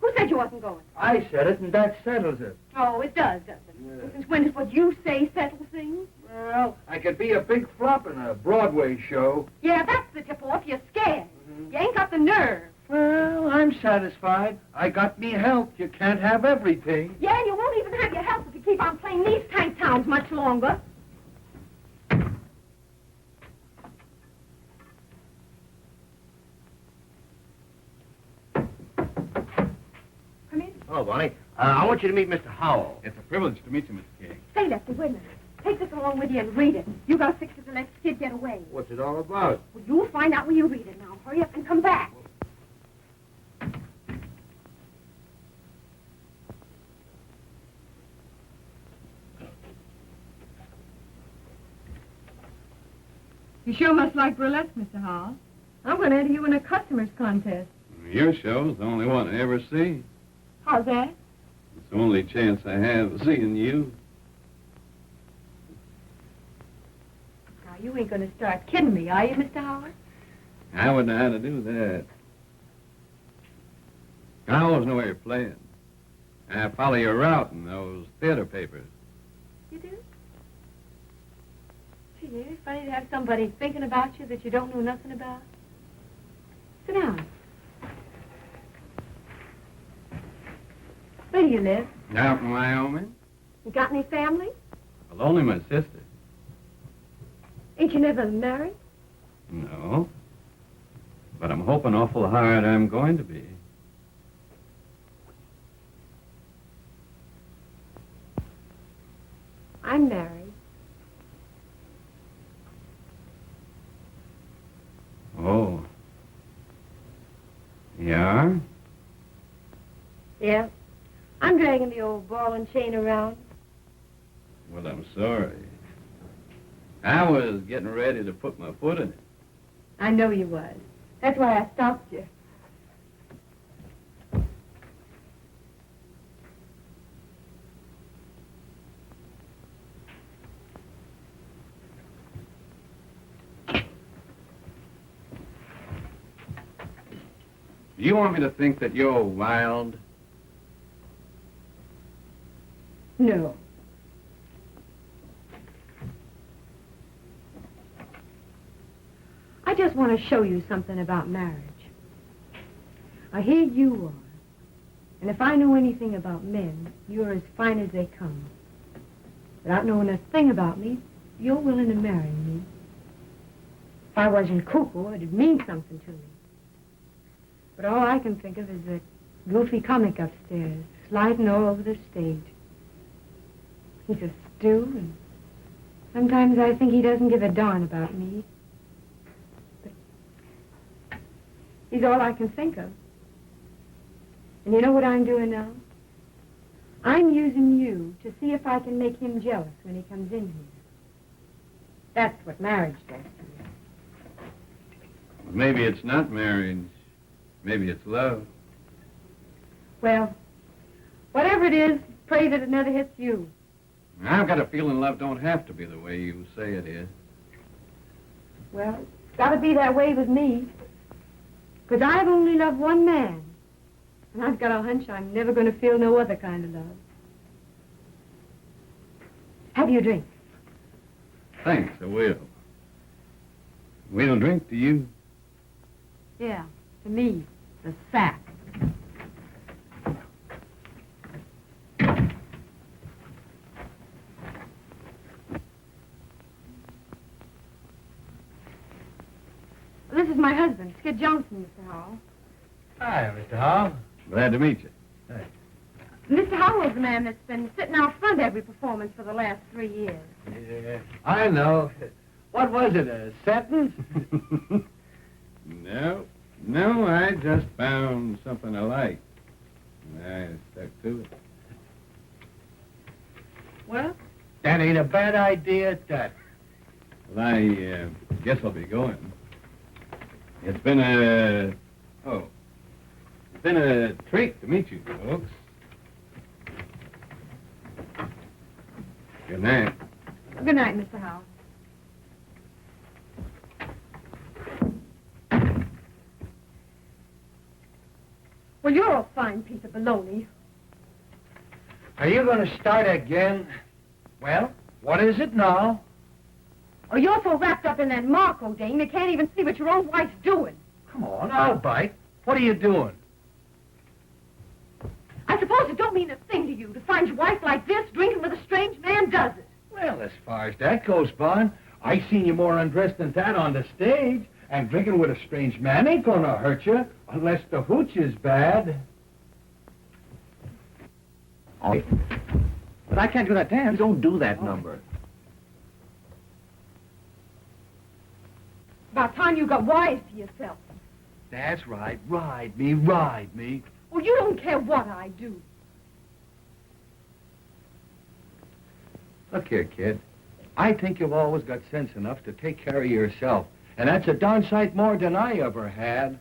Who said you wasn't going? I said it, and that settles it. Oh, it does, doesn't it? Yeah. Well, since when does what you say settle things? Well, I could be a big flop in a Broadway show. Yeah, that's the tip-off. You're scared. You ain't got the nerve. Well, I'm satisfied. I got me health. You can't have everything. Yeah, and you won't even have your health if you keep on playing these tank towns much longer. Come in. Oh, Bonnie, I want you to meet Mr. Howell. It's a privilege to meet you, Mr. King. Say, Lefty, wait a minute. Take this along with you and read it. You gotta fix it to let Skid get away. What's it all about? Well, you'll find out when you read it now. Hurry up and come back. You sure must like burlesque, Mr. Hall. I'm going to enter you in a customers contest. Your show's the only one I ever see. How's that? It's the only chance I have of seeing you. Now, you ain't going to start kidding me, are you, Mr. Howard? I wouldn't know how to do that. I always know where you're playing. I follow your route in those theater papers. You do? Gee, it's funny to have somebody thinking about you that you don't know nothing about. Sit down. Where do you live? Out in Wyoming? You got any family? Well, only my sister. Ain't you never married? No. But I'm hoping awful hard I'm going to be. I'm married. Oh. You are? Yeah. I'm dragging the old ball and chain around. Well, I'm sorry. I was getting ready to put my foot in it. I know you was. That's why I stopped you. Do you want me to think that you're wild? No. I just want to show you something about marriage. I hear you are. And if I know anything about men, you're as fine as they come. Without knowing a thing about me, you're willing to marry me. If I wasn't cuckoo, it'd mean something to me. But all I can think of is that goofy comic upstairs, sliding all over the stage. He's a stew, and sometimes I think he doesn't give a darn about me. But he's all I can think of. And you know what I'm doing now? I'm using you to see if I can make him jealous when he comes in here. That's what marriage does to me. Maybe it's not marriage. Maybe it's love. Well, whatever it is, pray that it never hits you. I've got a feeling love don't have to be the way you say it is. Well, it's got to be that way with me. Because I've only loved one man. And I've got a hunch I'm never going to feel no other kind of love. Have you a drink? Thanks, I will. We'll drink to you. Yeah, to me, the sack. This is my husband, Skid Johnson, Mr. Howell. Hi, Mr. Howell. Glad to meet you. Hey. Mr. Howell's the man that's been sitting out front every performance for the last 3 years. Yeah, I know. What was it, a sentence? No, I just found something I liked. And I stuck to it. Well? That ain't a bad idea at that. Well, I guess I'll be going. It's been a... Oh. It's been a treat to meet you folks. Good night. Good night, Mr. Howell. Well, you're a fine piece of baloney. Are you going to start again? Well, what is it now? Oh, you're so wrapped up in that Marco dame, you can't even see what your own wife's doing. Come on, I'll bite. What are you doing? I suppose it don't mean a thing to you to find your wife like this, drinking with a strange man, does it? Well, as far as that goes, Bon, I seen you more undressed than that on the stage. And drinking with a strange man ain't gonna hurt you, unless the hooch is bad. Oh, but I can't do that dance. Don't do that number. About time you got wise to yourself. That's right. Ride me, ride me. Well, you don't care what I do. Look here, kid. I think you've always got sense enough to take care of yourself. And that's a darn sight more than I ever had.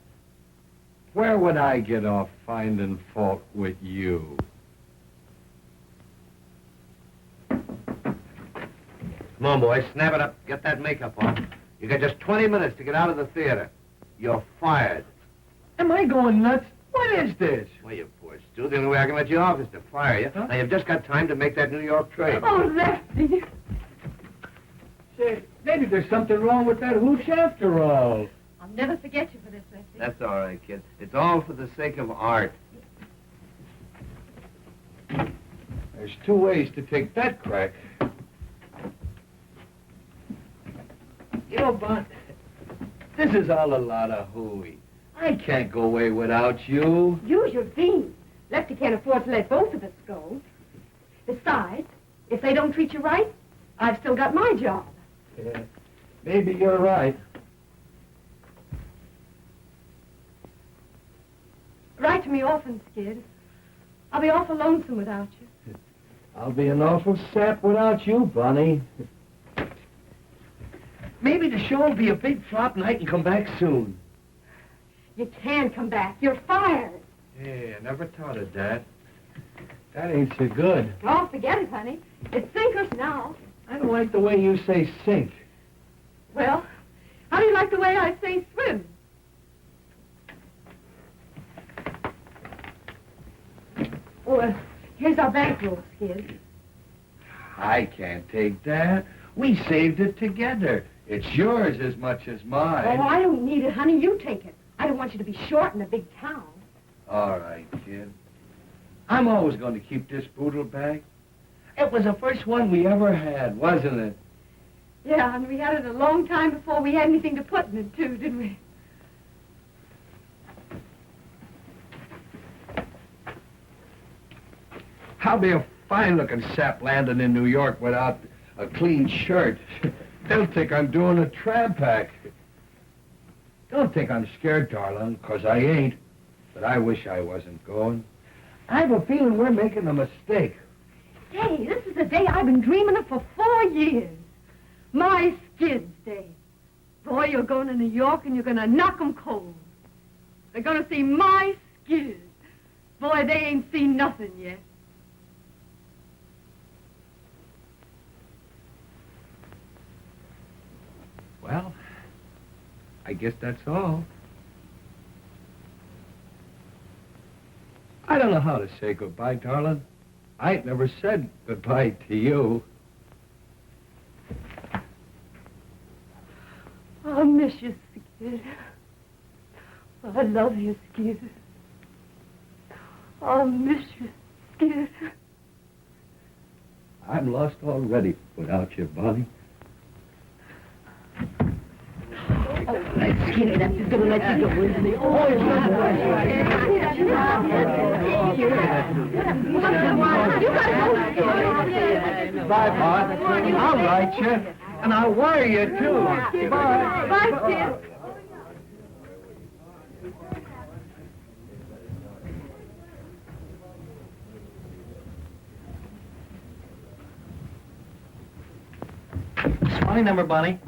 Where would I get off finding fault with you? Come on, boys, snap it up. Get that makeup on. You got just 20 minutes to get out of the theater. You're fired. Am I going nuts? What is this? Well, you poor Stu. The only way I can let you off is to fire you. Huh? Now, you've just got time to make that New York train. Oh, Lefty. Say, maybe there's something wrong with that hooch after all. I'll never forget you for this, Lefty. That's all right, kid. It's all for the sake of art. There's two ways to take that crack. You know, Bon, this is all a lot of hooey. I can't go away without you. Use your beans. Lefty can't afford to let both of us go. Besides, if they don't treat you right, I've still got my job. Yeah, maybe you're right. Write to me often, Skid. I'll be awful lonesome without you. I'll be an awful sap without you, Bonnie. Maybe the show will be a big flop and I can come back soon. You can come back. You're fired. Yeah, I never thought of that. That ain't so good. Oh, forget it, honey. It's sinkers now. I don't like the way you say sink. Well, how do you like the way I say swim? Oh, here's our bankroll, Skid. I can't take that. We saved it together. It's yours as much as mine. Oh, I don't need it, honey. You take it. I don't want you to be short in a big town. All right, kid. I'm always going to keep this poodle bag. It was the first one we ever had, wasn't it? Yeah, and we had it a long time before we had anything to put in it, too, didn't we? I'll be a fine-looking sap landing in New York without a clean shirt. They'll think I'm doing a tramp act. Don't think I'm scared, darling, 'cause I ain't. But I wish I wasn't going. I have a feeling we're making a mistake. Hey, this is the day I've been dreaming of for 4 years. My Skid's Day. Boy, you're going to New York and you're going to knock 'em cold. They're going to see my Skid. Boy, they ain't seen nothing yet. Well, I guess that's all. I don't know how to say goodbye, darling. I ain't never said goodbye to you. I'll miss you, Skid. I love you, Skid. I'll miss you, Skid. I'm lost already without you, Bonnie. That skinny left is going to let you go, isn't he? Oh, it's Bye, Bud. I'll write you, and I'll wire you, too. Bye. Bye, Skid. It's my number, Bonnie.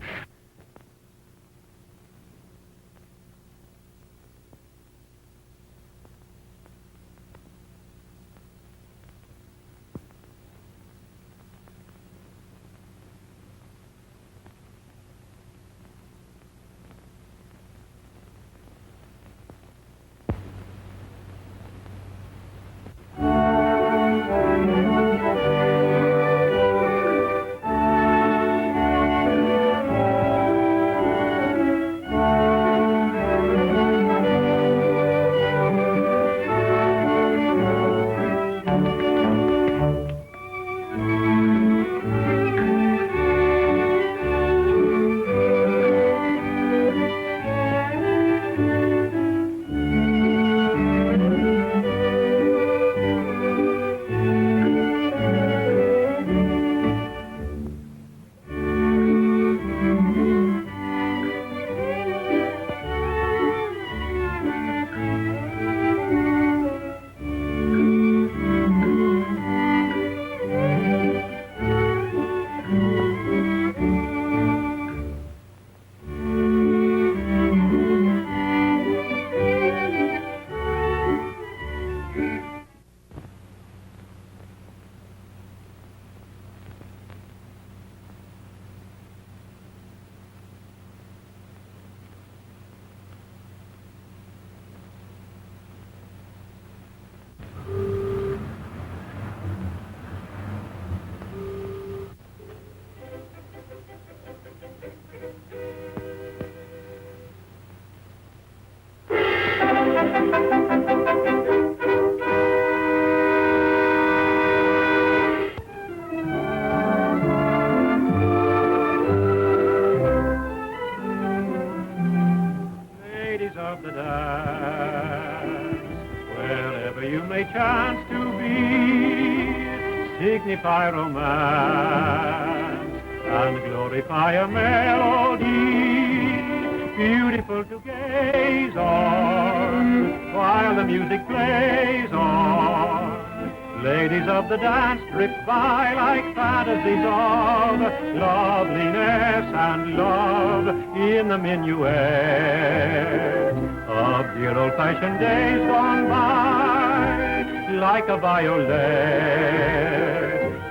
Ladies of the dance, wherever you may chance to be, signify romance and glorify a melody, beautiful to gaze on while the music plays on. Ladies of the dance drift by like fantasies of loveliness and love in the minuet of dear old-fashioned days gone by, like a violet.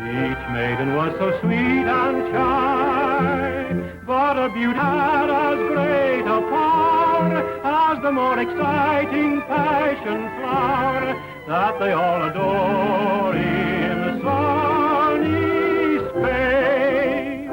Each maiden was so sweet and shy, but her beauty had as great a power as the more exciting passion flower that they all adore in sunny Spain.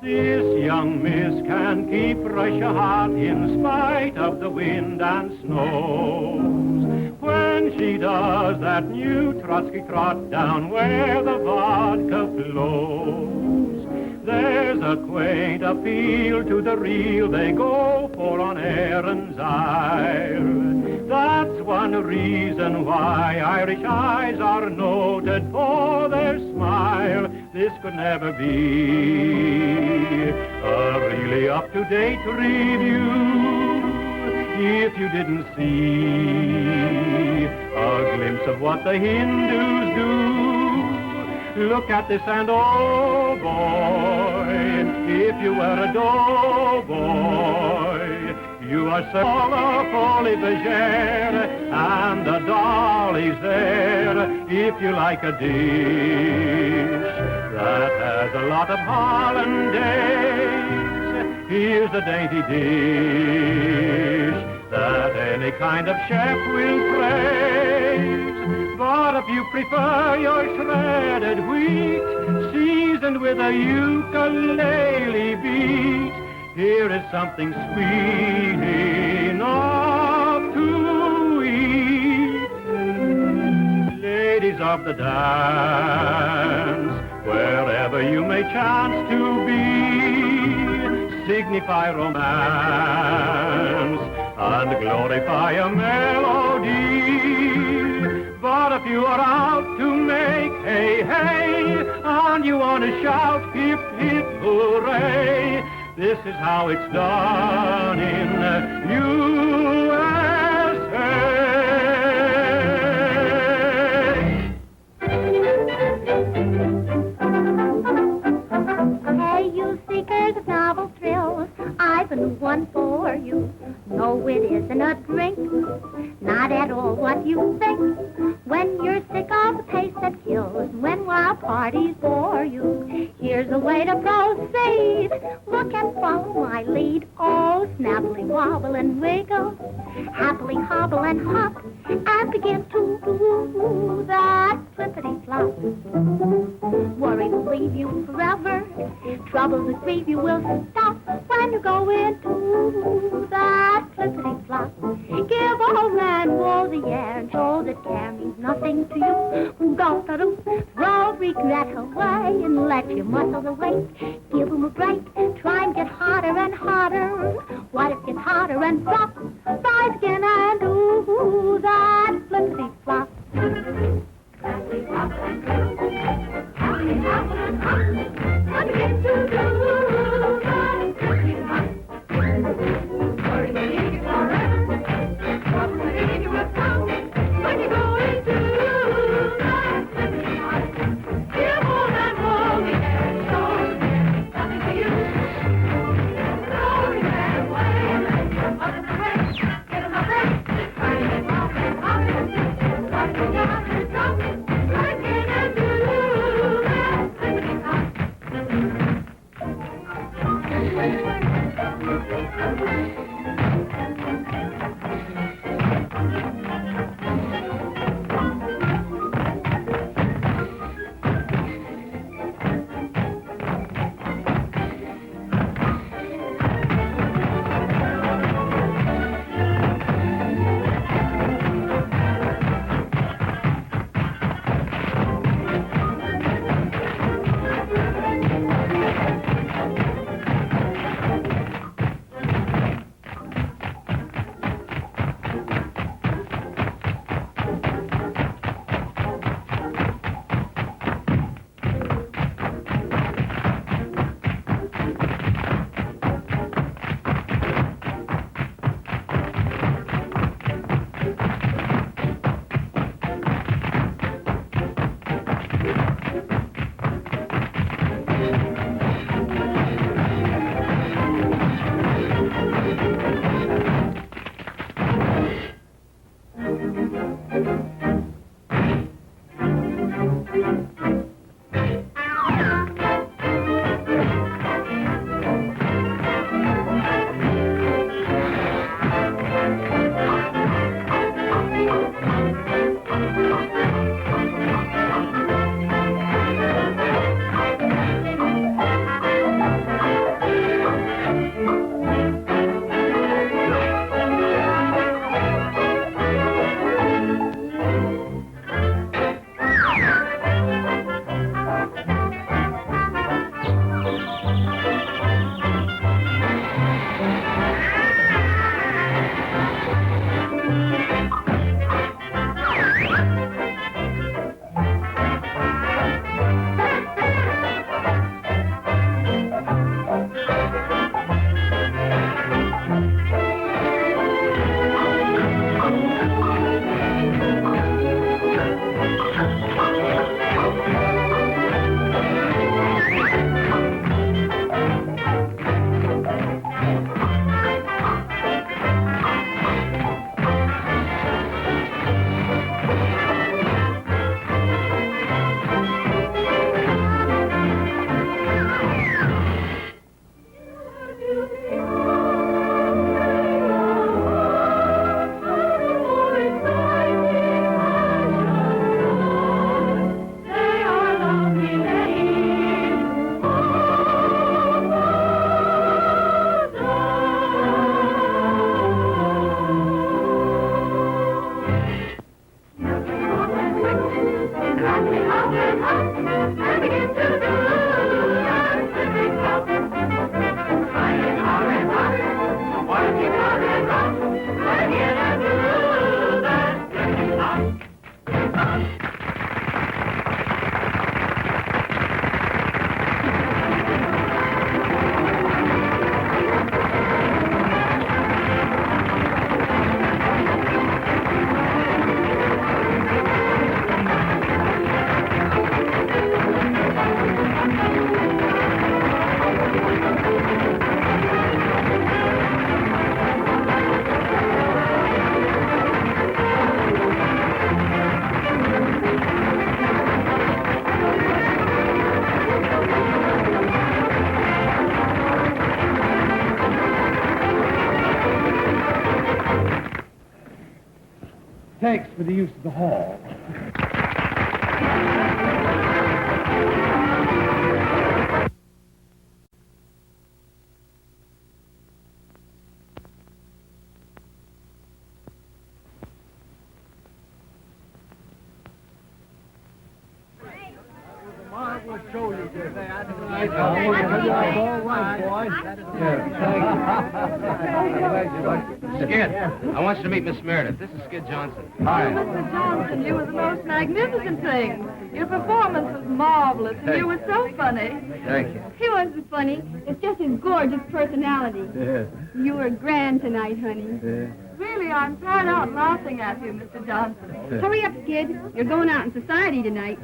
This young miss can keep Russia hot in spite of the wind and snows. When she does that new Trotsky trot down where the vodka flows, there's a quaint appeal to the real they go for on Erin's Isle. That's one reason why Irish eyes are noted for their smile. This could never be a really up-to-date review if you didn't see a glimpse of what the Hindus do. Look at this and oh boy, if you were a doughboy, you are so folie bergère, and the dolly's there if you like a dish that has a lot of hollandaise. Here's a dainty dish that any kind of chef will praise. But if you prefer your shredded wheat, seasoned with a ukulele beat, here is something sweet enough to eat. Ladies of the dance, wherever you may chance to be, signify romance and glorify a melody. But if you are out to make hey, hey, and you want to shout hip, hip, hooray, this is how it's done in Hey, you seekers of novel thrills, I've been one for you. No, it isn't a drink, not at all what you think. When you're sick of the pace that kills, when wild parties bore you, here's a way to proceed. Look and follow my lead. Oh, snappily wobble and wiggle, happily hobble and hop, and begin to do that flippity-flop. Worry will leave you forever, troubles that grieve you will stop when you go into that flippity-flop. Give old man Wool the air and show that care means nothing to you. Go-to-do, throw regret away and let your muscle awake. Give him a break, try and get hotter and hotter. What if it gets hotter and flop? Rise again and do that flippity-flop. Flippity-flop and do, happily-hop and hop, and begin to do that flippity-flop. Worry will leave you forever, trouble will leave you without, when you go into that flippity-flop. Give all that wool the air and show there's nothing for you. Throw your hair away and let your mother away. Thanks for the use of the hall. Marvelous show you did. Skid, I want you to meet Miss Meredith. This is Skid Johnson. Hi. Oh, Mr. Johnson, you were the most magnificent thing. Your performance was marvelous, and you were so funny. Thank you. He wasn't funny. It's just his gorgeous personality. Yeah. You were grand tonight, honey. Yeah. Really, I'm tired out laughing at you, Mr. Johnson. Hurry up, Skid. You're going out in society tonight.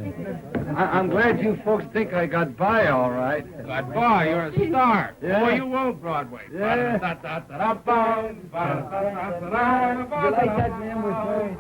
I'm glad you folks think I got by all right. Got by, you're a star. Yeah. Boy, you will Broadway. Yeah. You You like that name we're playing?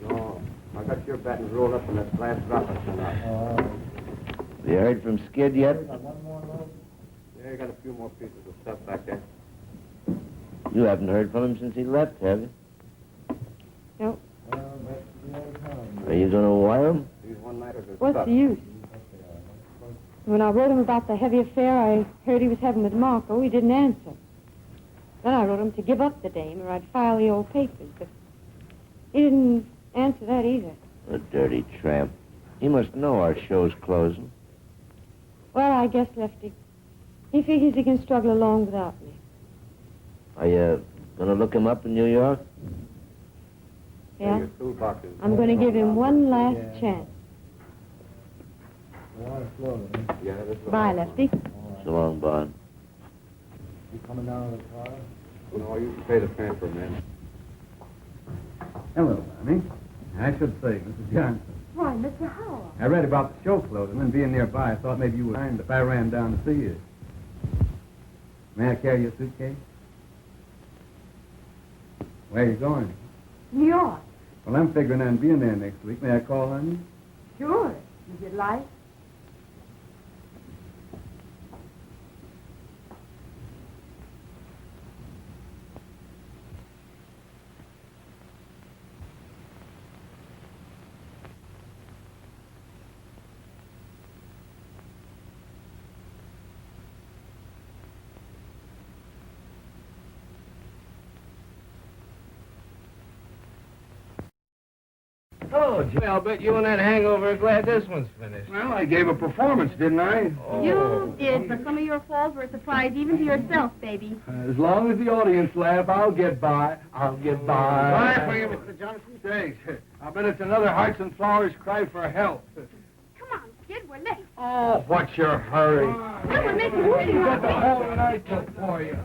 No, I got your battens rolled up in that last drop I sent out. You heard from Skid yet? Yeah, you got a few more pieces of stuff back there. You haven't heard from him since he left, have you? Nope. Are you going to wire him? These one-nighters are What's stuck. the use? When I wrote him about the heavy affair I heard he was having with Marco, he didn't answer. Then I wrote him to give up the dame or I'd file the old papers, but he didn't answer that either. A dirty tramp. He must know our show's closing. Well, I guess, Lefty, he figures he can struggle along without me. Are you going to look him up in New York? Yeah? Your toolbox is... I'm going to give him one last chance. Yeah, this is... Bye, Lefty. So long, Bon. You coming down to the car? No, you can pay the transfer, man. Hello, Bonnie. I should say, Mrs. Johnson. Why, Mr. Howell. I read about the show closing, and being nearby, I thought maybe you would mind if I ran down to see you. May I carry your suitcase? Where are you going? New York. Well, I'm figuring on being there next week. May I call on you? Sure, if you'd like. Oh, Jay, I'll bet you and that hangover are glad this one's finished. Well, I gave a performance, didn't I? You did, but some of your falls were a surprise even to yourself, baby. As long as the audience laugh, I'll get by. I'll get by. Bye for you, Mr. Johnson. Thanks. I bet it's another Hearts and Flowers cry for help. Come on, Skid, we're late. Oh, what's your hurry? No, we're making movie You got the whole that I took for you.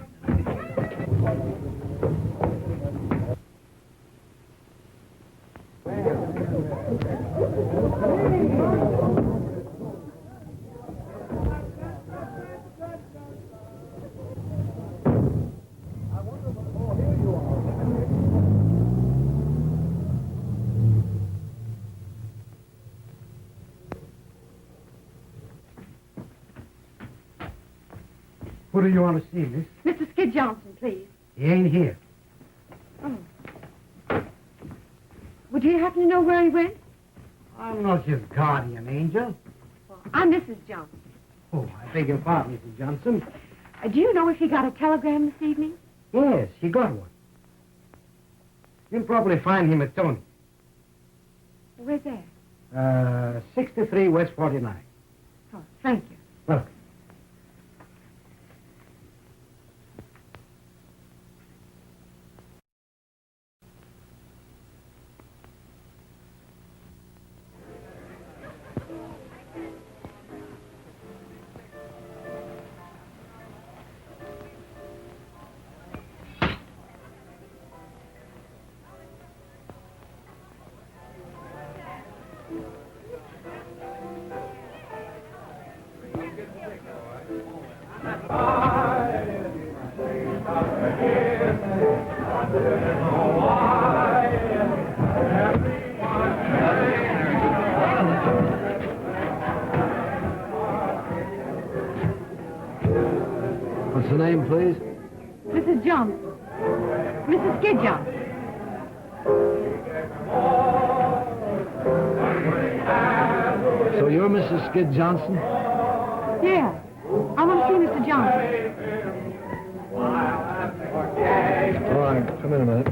Who do you want to see, miss? Mr. Skid Johnson, please. He ain't here. Oh. Would you happen to know where he went? I'm not his guardian angel. I'm Mrs. Johnson. Oh, I beg your pardon, Mrs. Johnson. Do you know if he got a telegram this evening? Yes, he got one. You'll probably find him at Tony's. Where's that? 63 West 49. Oh, thank you. Welcome. What's the name, please? Mrs. Johnson. Mrs. Skid Johnson. So you're Mrs. Skid Johnson? Yeah. I want to see Mr. Johnson. All right, come in a minute.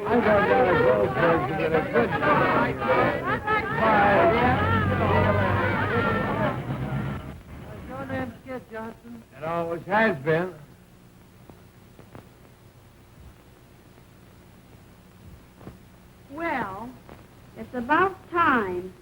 I'm going down to Groveburg to get a good Your name's Skid Johnson. It always has been. Well, it's about time.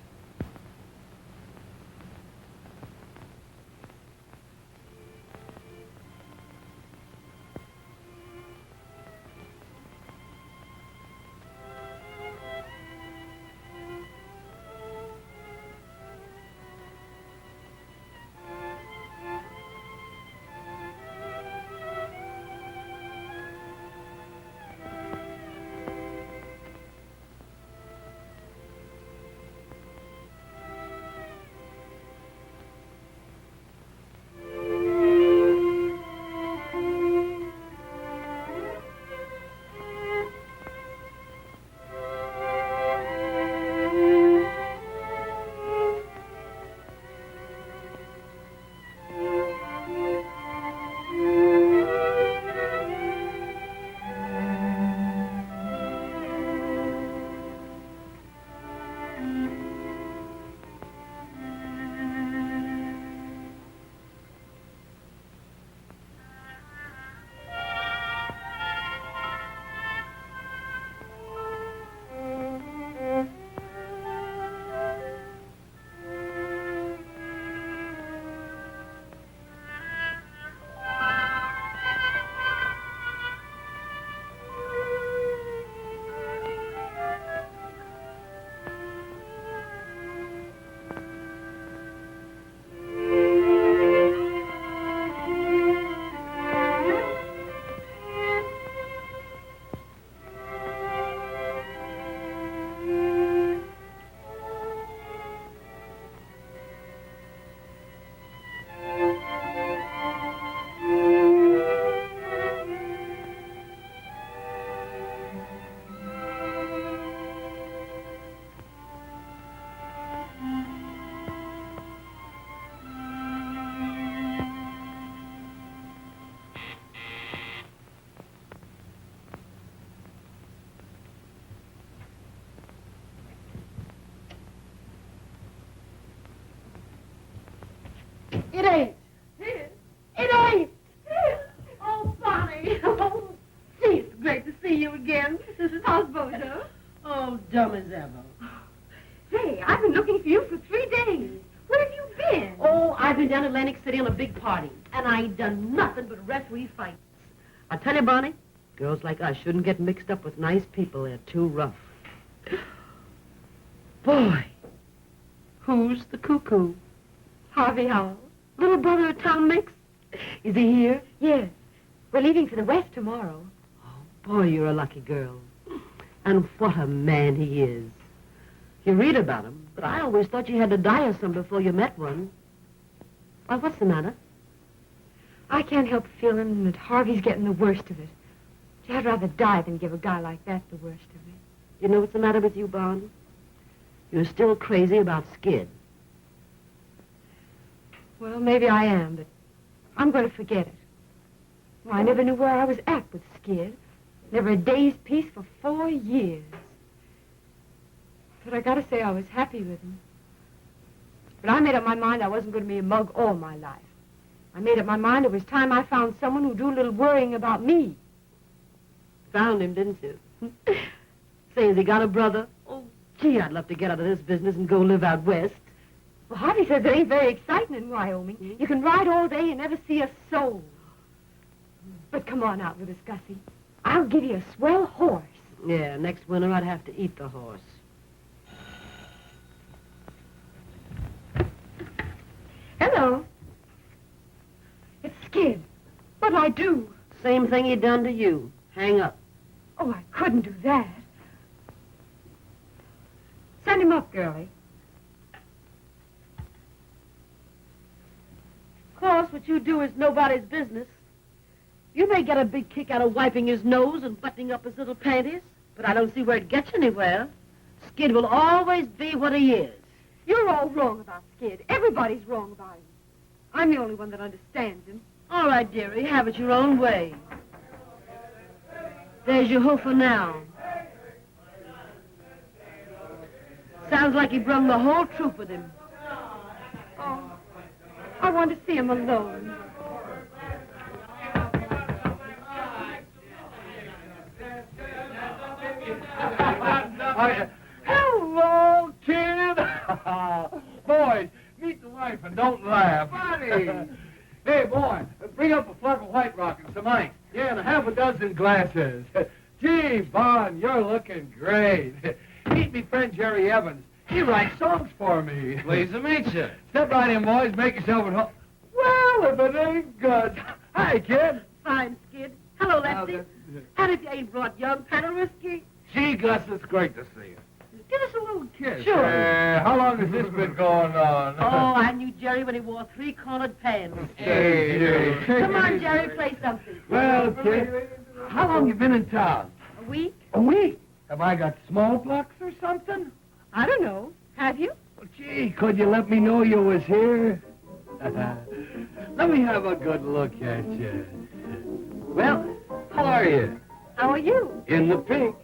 It ain't. It ain't. Oh, Bonny. Oh, gee, it's great to see you again. How's Bojo? Oh, dumb as ever. Say, I've been looking for you for 3 days. Where have you been? Oh, I've been down Atlantic City on a big party, and I ain't done nothing but referee fights. I tell you, Bonnie, girls like us shouldn't get mixed up with nice people. They're too rough. Boy, who's the cuckoo? Harvey Howell. Little brother of Tom Mix? Is he here? Yes. We're leaving for the West tomorrow. Boy, you're a lucky girl. And what a man he is. You read about him, but I always thought you had to die of some before you met one. Why, what's the matter? I can't help feeling that Harvey's getting the worst of it. I'd rather die than give a guy like that the worst of it. You know what's the matter with you, Bon? You're still crazy about Skid. Well, maybe I am, but I'm going to forget it. Well, I never knew where I was at with Skid. Never a day's peace for 4 years. But I gotta say I was happy with him. But I made up my mind I wasn't going to be a mug all my life. I made up my mind it was time I found someone who'd do a little worrying about me. Found him, didn't you? Say, has he got a brother? Oh, gee, I'd love to get out of this business and go live out west. Well, Harvey says it ain't very exciting in Wyoming. You can ride all day and never see a soul. But come on out with us, Gussie. I'll give you a swell horse. Yeah, next winter I'd have to eat the horse. Hello. It's Skid. What'll I do? Same thing he done to you. Hang up. Oh, I couldn't do that. Send him up, girlie. Of course, what you do is nobody's business. You may get a big kick out of wiping his nose and buttoning up his little panties, but I don't see where it gets you anywhere. Skid will always be what he is. You're all wrong about Skid. Everybody's wrong about him. I'm the only one that understands him. All right, dearie, have it your own way. There's your hoofer now. Sounds like he brung the whole troop with him. Oh, I want to see him alone. Hello, kid. Boys, meet the wife and don't laugh. Bonnie! Hey, boy, bring up a flask of White Rock and some ice. Yeah, and half a dozen glasses. Gee, Bon, you're looking great. Meet me friend Jerry Evans. He writes songs for me. Pleased to meet you. Step right in, boys. Make yourself at home. Well, if it ain't good. Hi, kid. Fine, Skid. Hello, Lefty. And if you ain't brought young Panel Whiskey. Gee, Gus, it's great to see you. Give us a little kiss. Sure. How long has this been going on? Oh, I knew Jerry when he wore 3-cornered pants. Hey. Come on, Jerry, play something. Well, kid, how long you been in town? A week? A week. Have I got smallpox or something? I don't know. Have you? Well, gee, could you let me know you was here? Let me have a good look at you. Well, how are you? How are you? In the pink.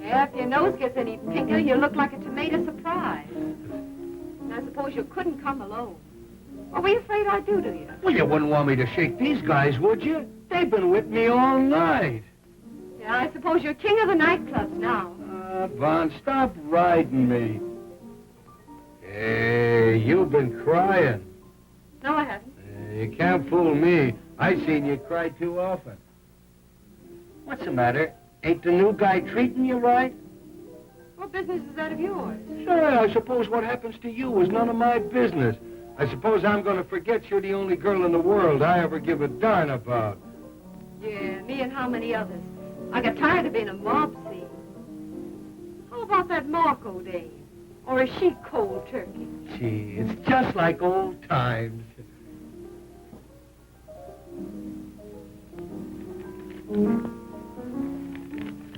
Yeah, if your nose gets any pinker, you look like a tomato surprise. And I suppose you couldn't come alone. What were you afraid I'd do to you? Well, you wouldn't want me to shake these guys, would you? They've been with me all night. Yeah, I suppose you're king of the nightclubs now. Von, stop riding me. Hey, you've been crying. No, I haven't. You can't fool me. I seen you cry too often. What's the matter? Ain't the new guy treating you right? What business is that of yours? Sure, I suppose what happens to you is none of my business. I suppose I'm going to forget you're the only girl in the world I ever give a darn about. Yeah, me and how many others. I got tired of being a mob scene. How about that Marco dame? Or is she cold turkey? Gee, it's just like old times.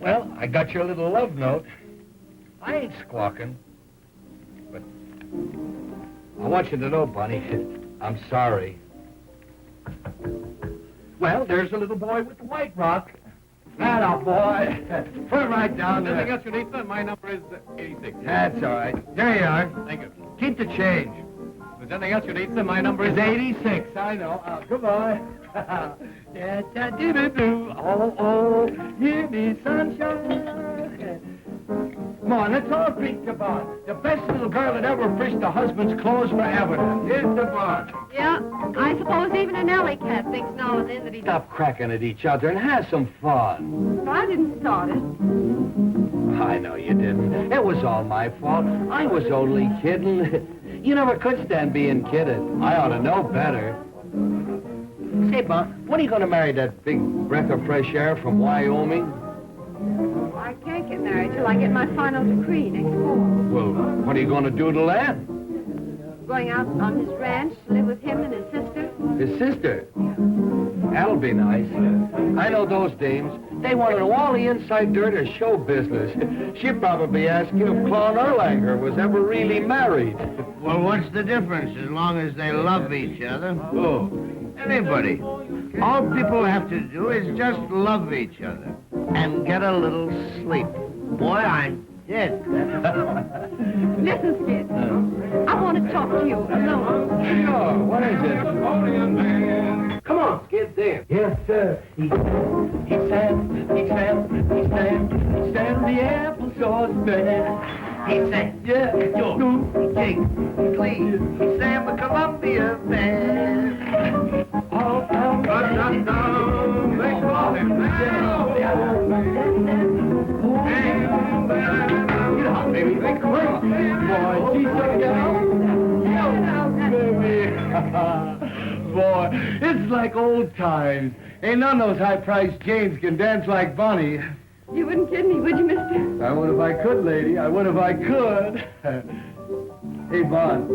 Well, I got your little love note. I ain't squawking. But I want you to know, Bonnie, I'm sorry. Well, there's the little boy with the White Rock. Atta boy. Put it right down there. Anything else you need, sir? My number is 86. That's all right. There you are. Thank you. Keep the change. If there's anything else you need, then my number is 86. I know. Goodbye. Da-da-doo-doo-doo. Oh, give me sunshine. Come on, let's all drink to Bon. The best little girl that ever fished a husband's clothes forever. Here's to Bon. Yeah, I suppose even an alley cat thinks now and then that he... Stop cracking at each other and have some fun. I didn't start it. I know you didn't. It was all my fault. I was only kidding. You never could stand being kidded. I ought to know better. Say, Bon, when are you going to marry that big breath of fresh air from Wyoming? I can't get married till I get my final decree next fall. Well, what are you going to do till then? Going out on his ranch to live with him and his sister. His sister? That'll be nice. I know those dames. They want to know all the inside dirt of show business. She'd probably ask you if Claude Erlanger was ever really married. Well, what's the difference as long as they love each other? Oh. Anybody. All people have to do is just love each other and get a little sleep. Boy, I'm dead. Listen, Skid. I want to talk to you alone. Sure. What is it? Come on, Skid, there. Yes, sir. He sang the applesauce band. He sang, yeah, George, King, Glee. He sang the Columbia band. All down, make love him now. Baby, make quick. Boy, she's so Boy, it's like old times. Ain't none of those high-priced Janes can dance like Bonny. You wouldn't kid me, would you, mister? I would if I could, lady. I would if I could. Hey, Bon,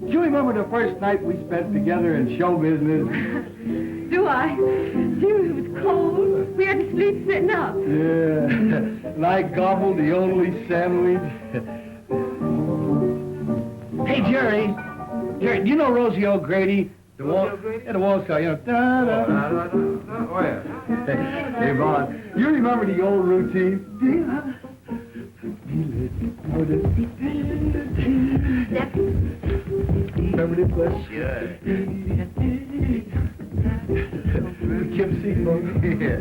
do you remember the first night we spent together in show business? Do I? Gee, it was cold. We had to sleep sitting up. Yeah, and I gobbled the only sandwich. Hey, Jerry, do you know Rosie O'Grady? The Wall Star, you know. Oh, yeah. Hey, Bon, you remember the old routine? Remember this one? Sure. Kim Seymour. Yeah.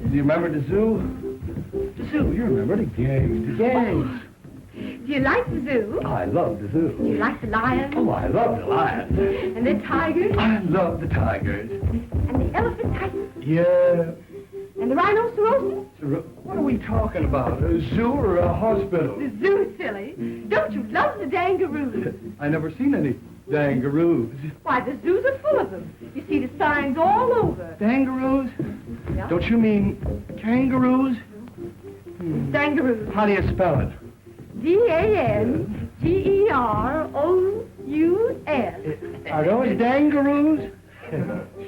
Do you remember the zoo? The zoo, you remember the gangs. The gangs. Do you like the zoo? I love the zoo. Do you like the lions? Oh, I love the lions. And the tigers? I love the tigers. And the elephant tigers? Yeah. And the rhinoceros? What are we talking about? A zoo or a hospital? The zoo, silly. Don't you love the dangaroos? I never seen any dangaroos. Why, the zoos are full of them. You see the signs all over. Dangaroos? Yeah. Don't you mean kangaroos? Dangaroos. How do you spell it? D-A-N-G-E-R-O-U-S. Are those dangaroos?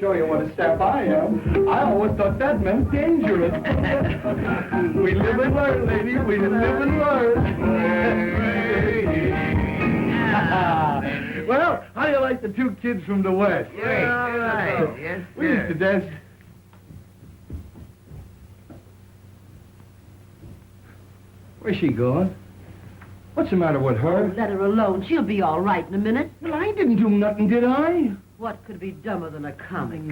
Show you what a step I am. I always thought that meant dangerous. We live and learn, lady. We live and learn. Well, how do you like the two kids from the West? Great. All right. Yes, We used to dance. Where's she going? What's the matter with her? Oh, let her alone. She'll be all right in a minute. Well, I didn't do nothing, did I? What could be dumber than a comic?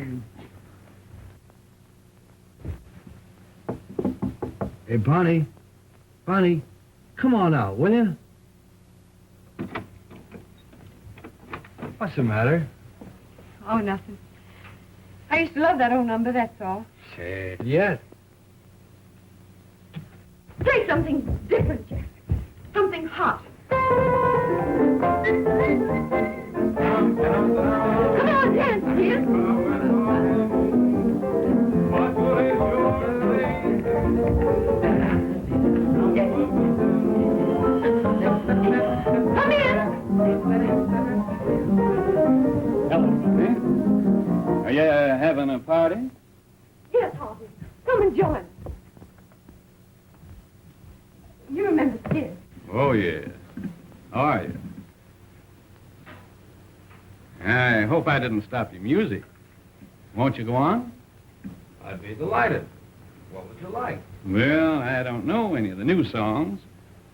Hey, Bonnie. Bonnie, come on out, will you? What's the matter? Oh, nothing. I used to love that old number, that's all. Say it yet. Play something different, Jack. Something hot. Come on, dance, dear. Come in. Hello, Bonnie. Are you having a party? Yes, Harvey. Come and join us. You remember Skid? Oh, yes. How are you? I hope I didn't stop your music. Won't you go on? I'd be delighted. What would you like? Well, I don't know any of the new songs.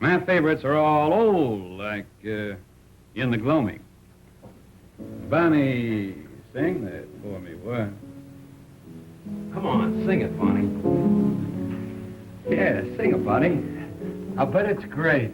My favorites are all old, like In the Gloaming. Bonny, sing that for me, what? Come on, sing it, Bonnie. Yeah, sing it, Bonnie. I'll bet it's great.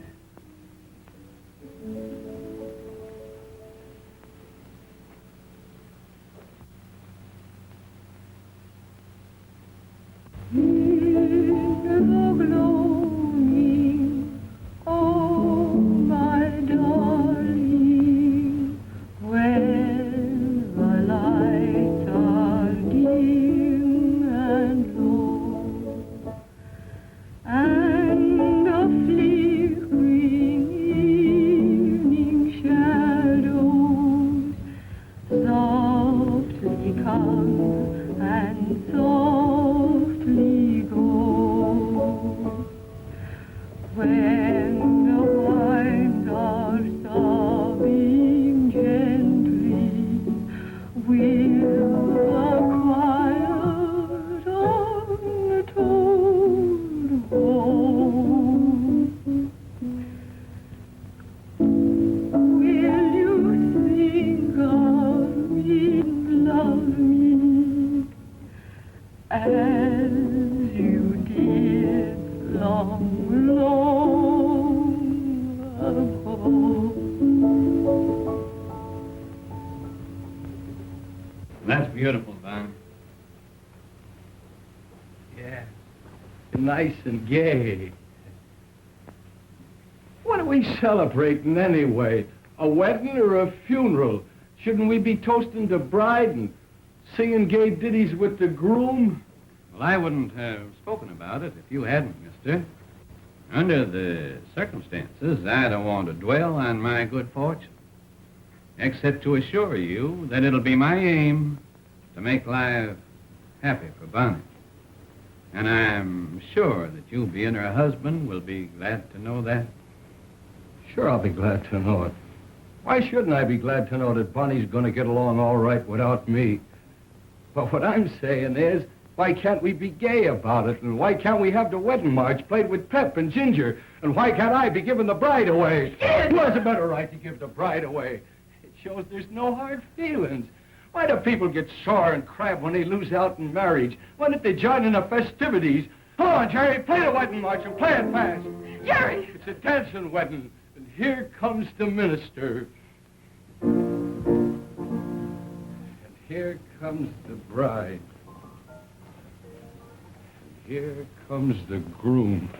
That's beautiful, Bonnie. Yeah. Nice and gay. What are we celebrating anyway? A wedding or a funeral? Shouldn't we be toasting the bride and singing gay ditties with the groom? Well, I wouldn't have spoken about it if you hadn't, mister. Under the circumstances, I don't want to dwell on my good fortune, except to assure you that it'll be my aim to make life happy for Bonnie. And I'm sure that you, being her husband, will be glad to know that. Sure, I'll be glad to know it. Why shouldn't I be glad to know that Bonnie's going to get along all right without me? But what I'm saying is, why can't we be gay about it? And why can't we have the wedding march played with pep and ginger? And why can't I be giving the bride away? Who has a better right to give the bride away? It shows there's no hard feelings. Why do people get sore and crab when they lose out in marriage? Why don't they join in the festivities? Come on, Jerry, play the wedding march and play it fast. Jerry! It's a dancing wedding, and here comes the minister. And here comes the bride. And here comes the groom.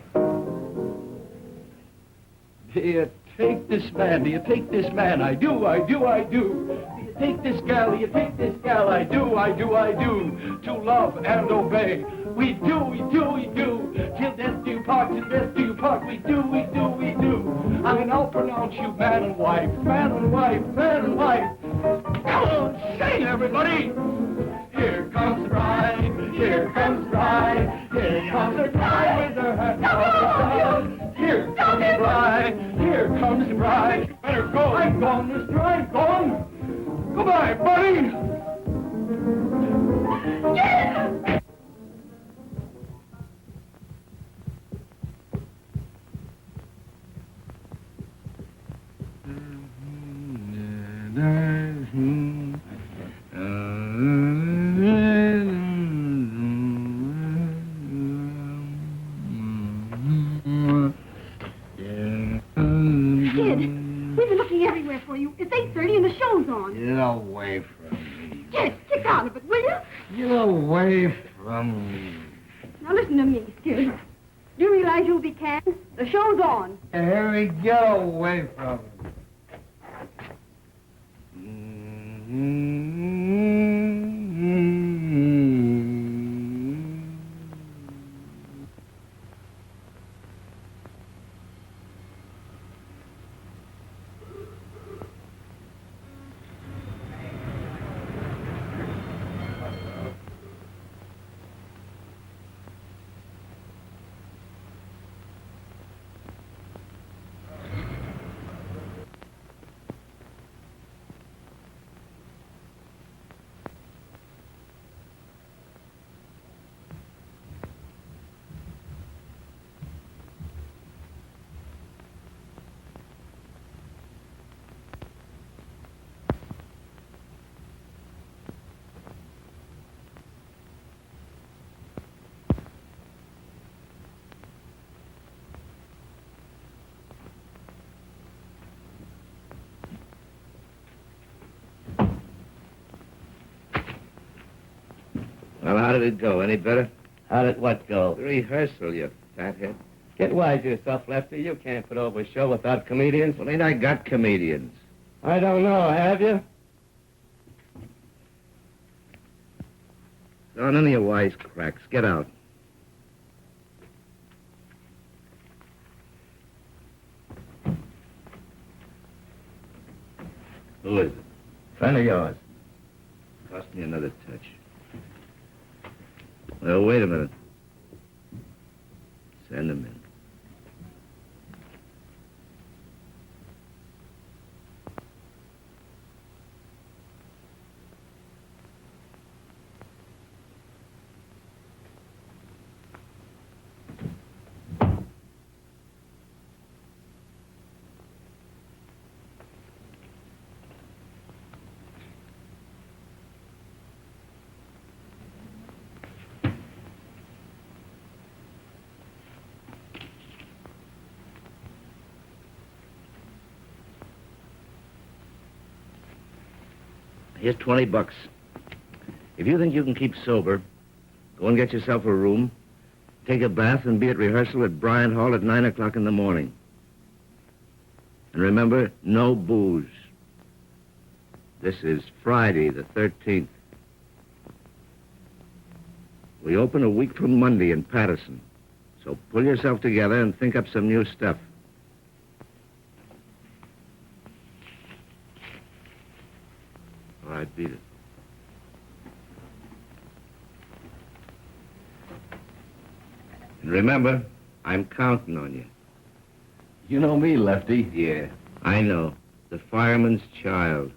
Do you take this man? Do you take this man? I do, I do, I do. Do you take this gal? Do you take this gal? I do, I do, I do. To love and obey. We do, we do, we do. Till death do you part, till death do you part. We do, we do, we do. I mean, I'll pronounce you man and wife, man and wife, man and wife. Come on, sing, everybody. Here comes the bride, here comes the bride, here comes the bride with her hat off. Here comes the bride, here comes the bride. Better go. I'm gone, mister, I'm gone. Goodbye, buddy. Yeah! It's 8:30 and the show's on. Get away from me. Yes, kick out of it, will you? Get away from me. Now listen to me, Skid. Do you realize you'll be canned? The show's on. Harry, get away from me. Well, how did it go? Any better? How did what go? The rehearsal, you fathead. Get wise yourself, Lefty. You can't put over a show without comedians. Well, ain't I got comedians? I don't know, have you? So none of your wisecracks. Get out. Who is it? Friend of yours. Cost me another touch. Well, wait a minute. Send him in. Here's $20. If you think you can keep sober, go and get yourself a room, take a bath, and be at rehearsal at Bryant Hall at 9 o'clock in the morning. And remember, no booze. This is Friday, the 13th. We open a week from Monday in Patterson. So pull yourself together and think up some new stuff. All right, beat it. And remember, I'm counting on you. You know me, Lefty. Yeah, I know. The fireman's child.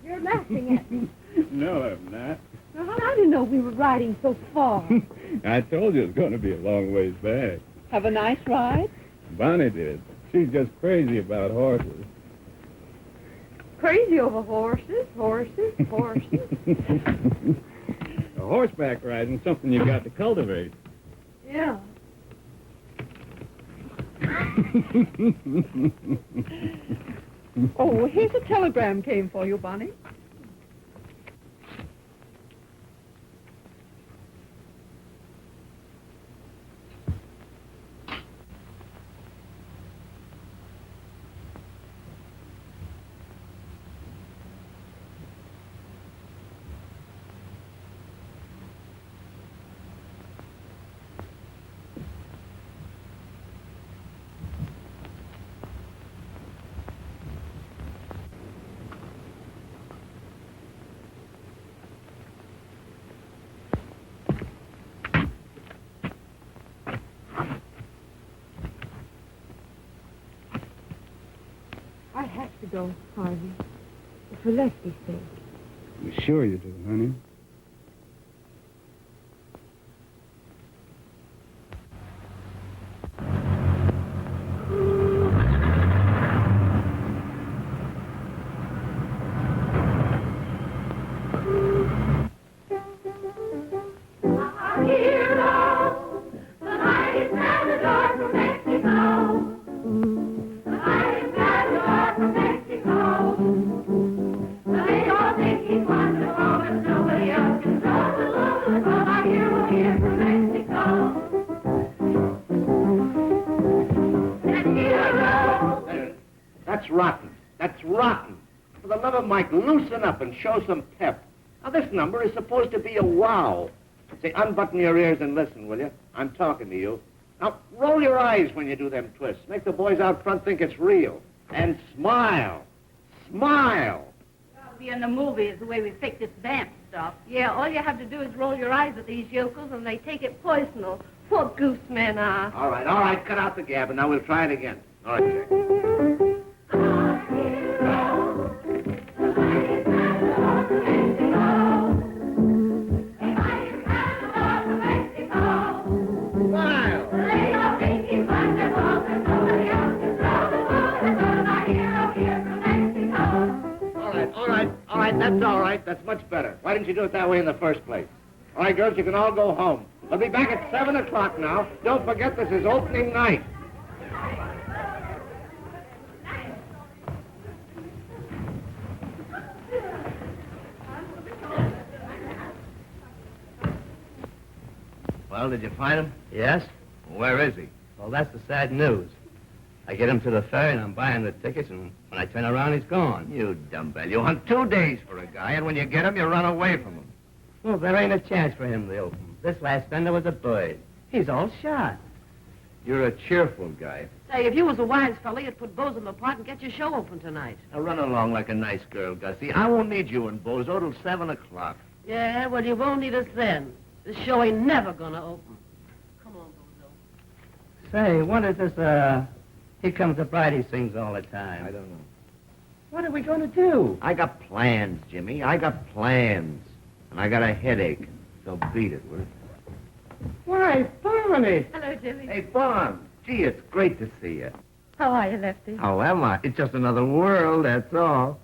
You're laughing at me. No, I'm not. Well, I didn't know we were riding so far. I told you it's going to be a long ways back. Have a nice ride? Bonnie did. She's just crazy about horses. Crazy over horses. A horseback riding's something you got to cultivate. Yeah. Oh, here's a telegram came for you, Bonnie. I have to go, Harvey. For Leslie's sake. You sure you do, honey? That's rotten. That's rotten. For the love of Mike, loosen up and show some pep. Now, this number is supposed to be a wow. Say, unbutton your ears and listen, will you? I'm talking to you. Now, roll your eyes when you do them twists. Make the boys out front think it's real. And smile. Smile. It'll be in the movies, the way we fix this vamp stuff. Yeah, all you have to do is roll your eyes at these yokels, and they take it personal. Poor goose men are. All right, cut out the gab, and now we'll try it again. All right, Jack. All right, that's all right. That's much better. Why didn't you do it that way in the first place? All right, girls, you can all go home. We'll be back at 7 o'clock now. Don't forget this is opening night. Well, did you find him? Yes? Where is he? Well, that's the sad news. I get him to the ferry, and I'm buying the tickets, and when I turn around, he's gone. You dumbbell. You hunt 2 days for a guy, and when you get him, you run away from him. Well, there ain't a chance for him to open. This last fender was a bird. He's all shot. You're a cheerful guy. Say, if you was a wise fella, you'd put Bozo apart and get your show open tonight. Now run along like a nice girl, Gussie. I won't need you and Bozo till 7 o'clock. Yeah, well, you won't need us then. This show ain't never gonna open. Come on, Bozo. Say, what is this, Here Comes the Bride he sings all the time? I don't know. What are we going to do? I got plans, Jimmy. I got plans. And I got a headache. So beat it, will you? Why, Bonny! Hello, Jimmy. Hey, Bon. Gee, it's great to see you. How are you, Lefty? How am I? It's just another world, that's all.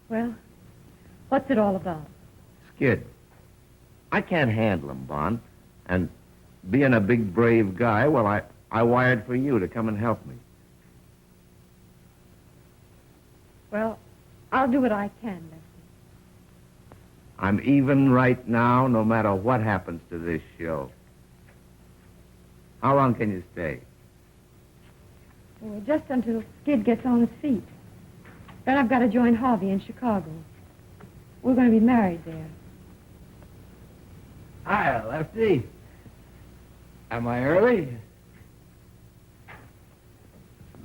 Well, what's it all about? Skid. I can't handle him, Bon. And being a big, brave guy, well, I wired for you to come and help me. Well, I'll do what I can, Lefty. I'm even right now, no matter what happens to this show. How long can you stay? Well, just until Skid gets on his feet. Then I've got to join Harvey in Chicago. We're going to be married there. Hi, Lefty. Am I early?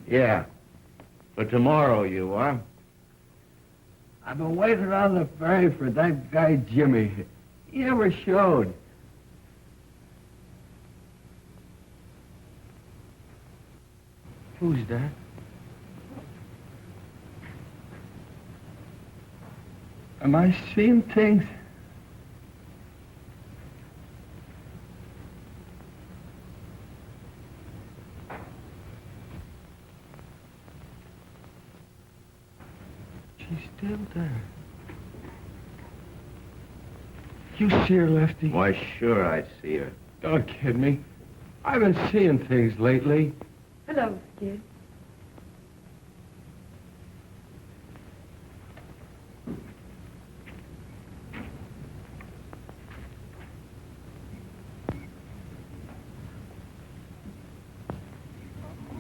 Yeah. For tomorrow, you are. I've been waiting on the ferry for that guy Jimmy. He never showed. Who's that? Am I seeing things? She's still there. You see her, Lefty? Why, sure I see her. Don't kid me. I've been seeing things lately. Hello, Skid.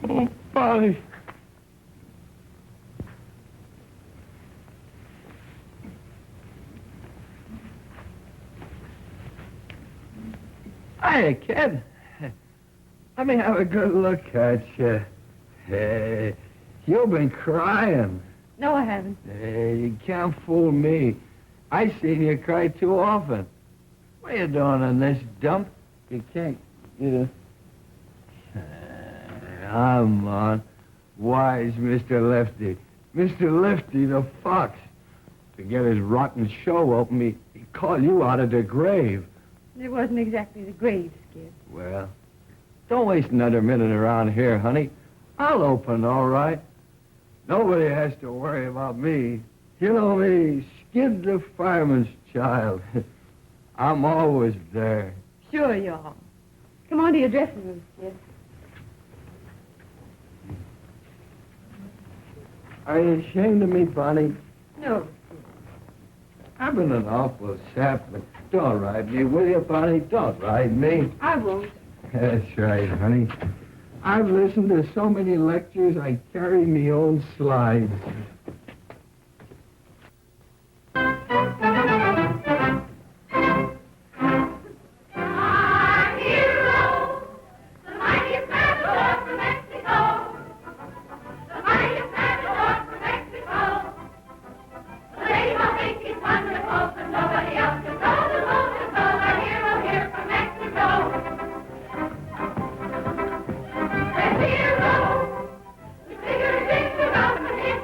Oh, Bonny. Hiya, kid. Let me have a good look at you. Hey, you've been crying. No, I haven't. Hey, you can't fool me. I seen you cry too often. What are you doing in this dump? You can't get a... Come on. Wise Mr. Lefty. Mr. Lefty the Fox. To get his rotten show open, he'd call you out of the grave. It wasn't exactly the grave, Skid. Well, don't waste another minute around here, honey. I'll open, all right. Nobody has to worry about me. You know me, Skid the fireman's child. I'm always there. Sure you are. Come on to your dressing room, Skid. Are you ashamed of me, Bonny? No. I've been an awful sap, but don't ride me, will you, Bonny? Don't ride me. I won't. That's right, honey. I've listened to so many lectures, I carry me own slides.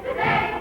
Today.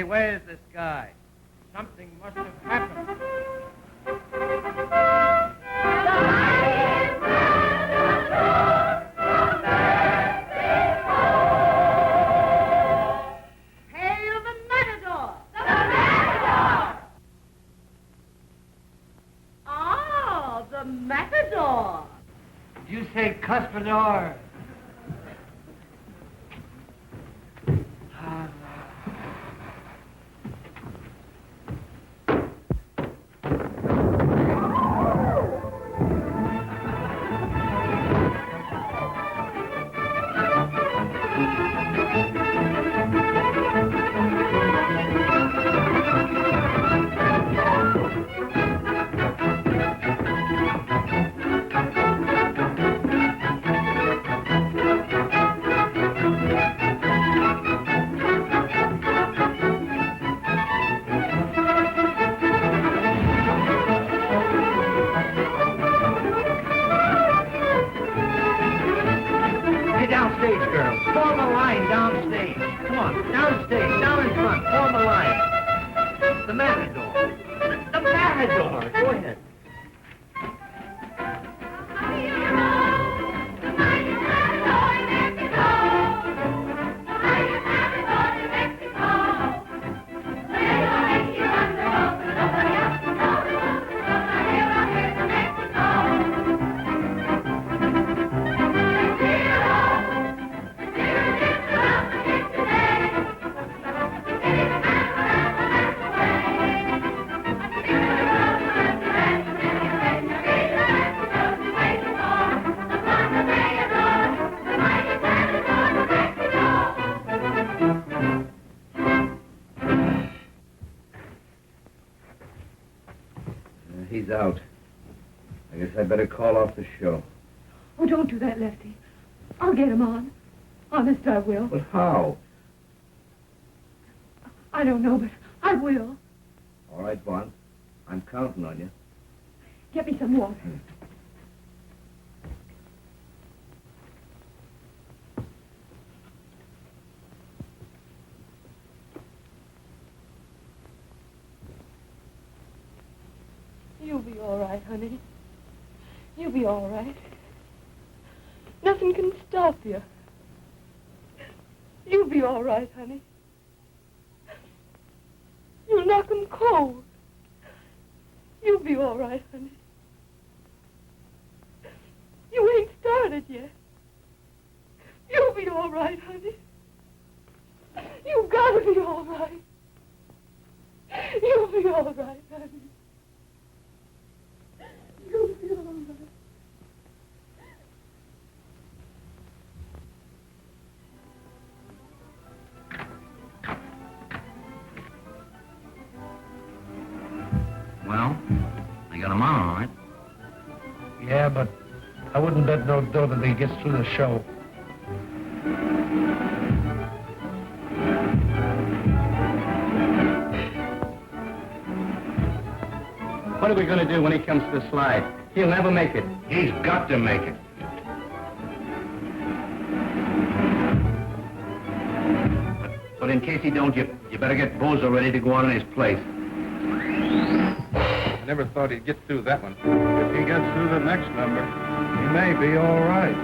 Hey, where's this guy? Something must have happened. Hail the Matador! The Matador! Oh, the Matador! You say Cuspador. Downstage, girls. Form a line downstage. Come on, downstage, down in front. Form a line. The Matador. The Matador. Go ahead. He's out. I guess I better call off the show. Oh, don't do that, Lefty. I'll get him on. Honest, I will. But how? I don't know, but I will. All right, Bon. I'm counting on you. Get me some water. You'll be all right, honey. You'll be all right. Nothing can stop you. You'll be all right, honey. You'll knock 'em cold. You'll be all right, honey. You ain't started yet. You'll be all right, honey. You've got to be all right. You'll be all right, honey. You'll be all right. Well, they got him on, all right. Yeah, but I wouldn't bet no dough that he gets through the show. What are we going to do when he comes to the slide? He'll never make it. He's got to make it. But in case he don't, you better get Bozo ready to go on in his place. I never thought he'd get through that one. If he gets through the next number, he may be all right.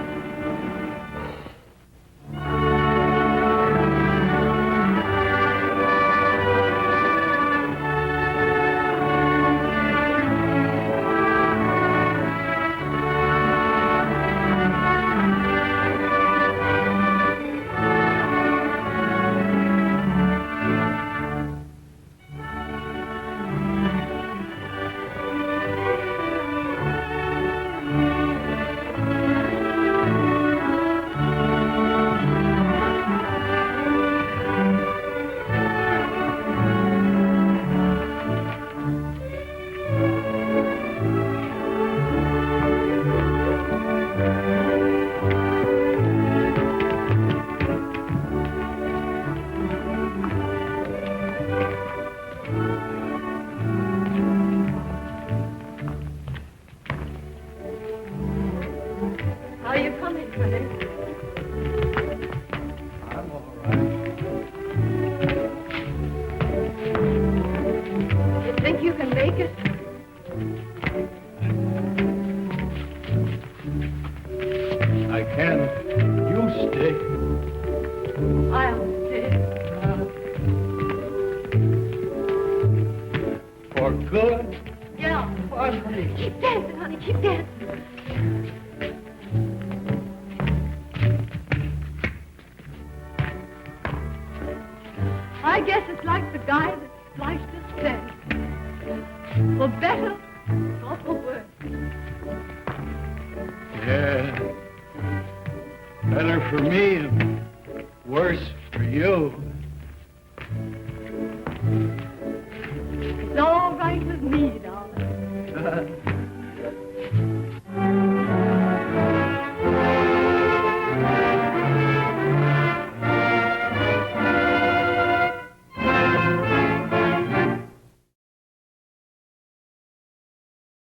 for good. Yeah. Funny. Keep dancing, honey. Keep dancing. I guess it's like the guy that sliced us dead. For better or for worse. Yeah. Better for me and worse for you. It's all right with me, darling.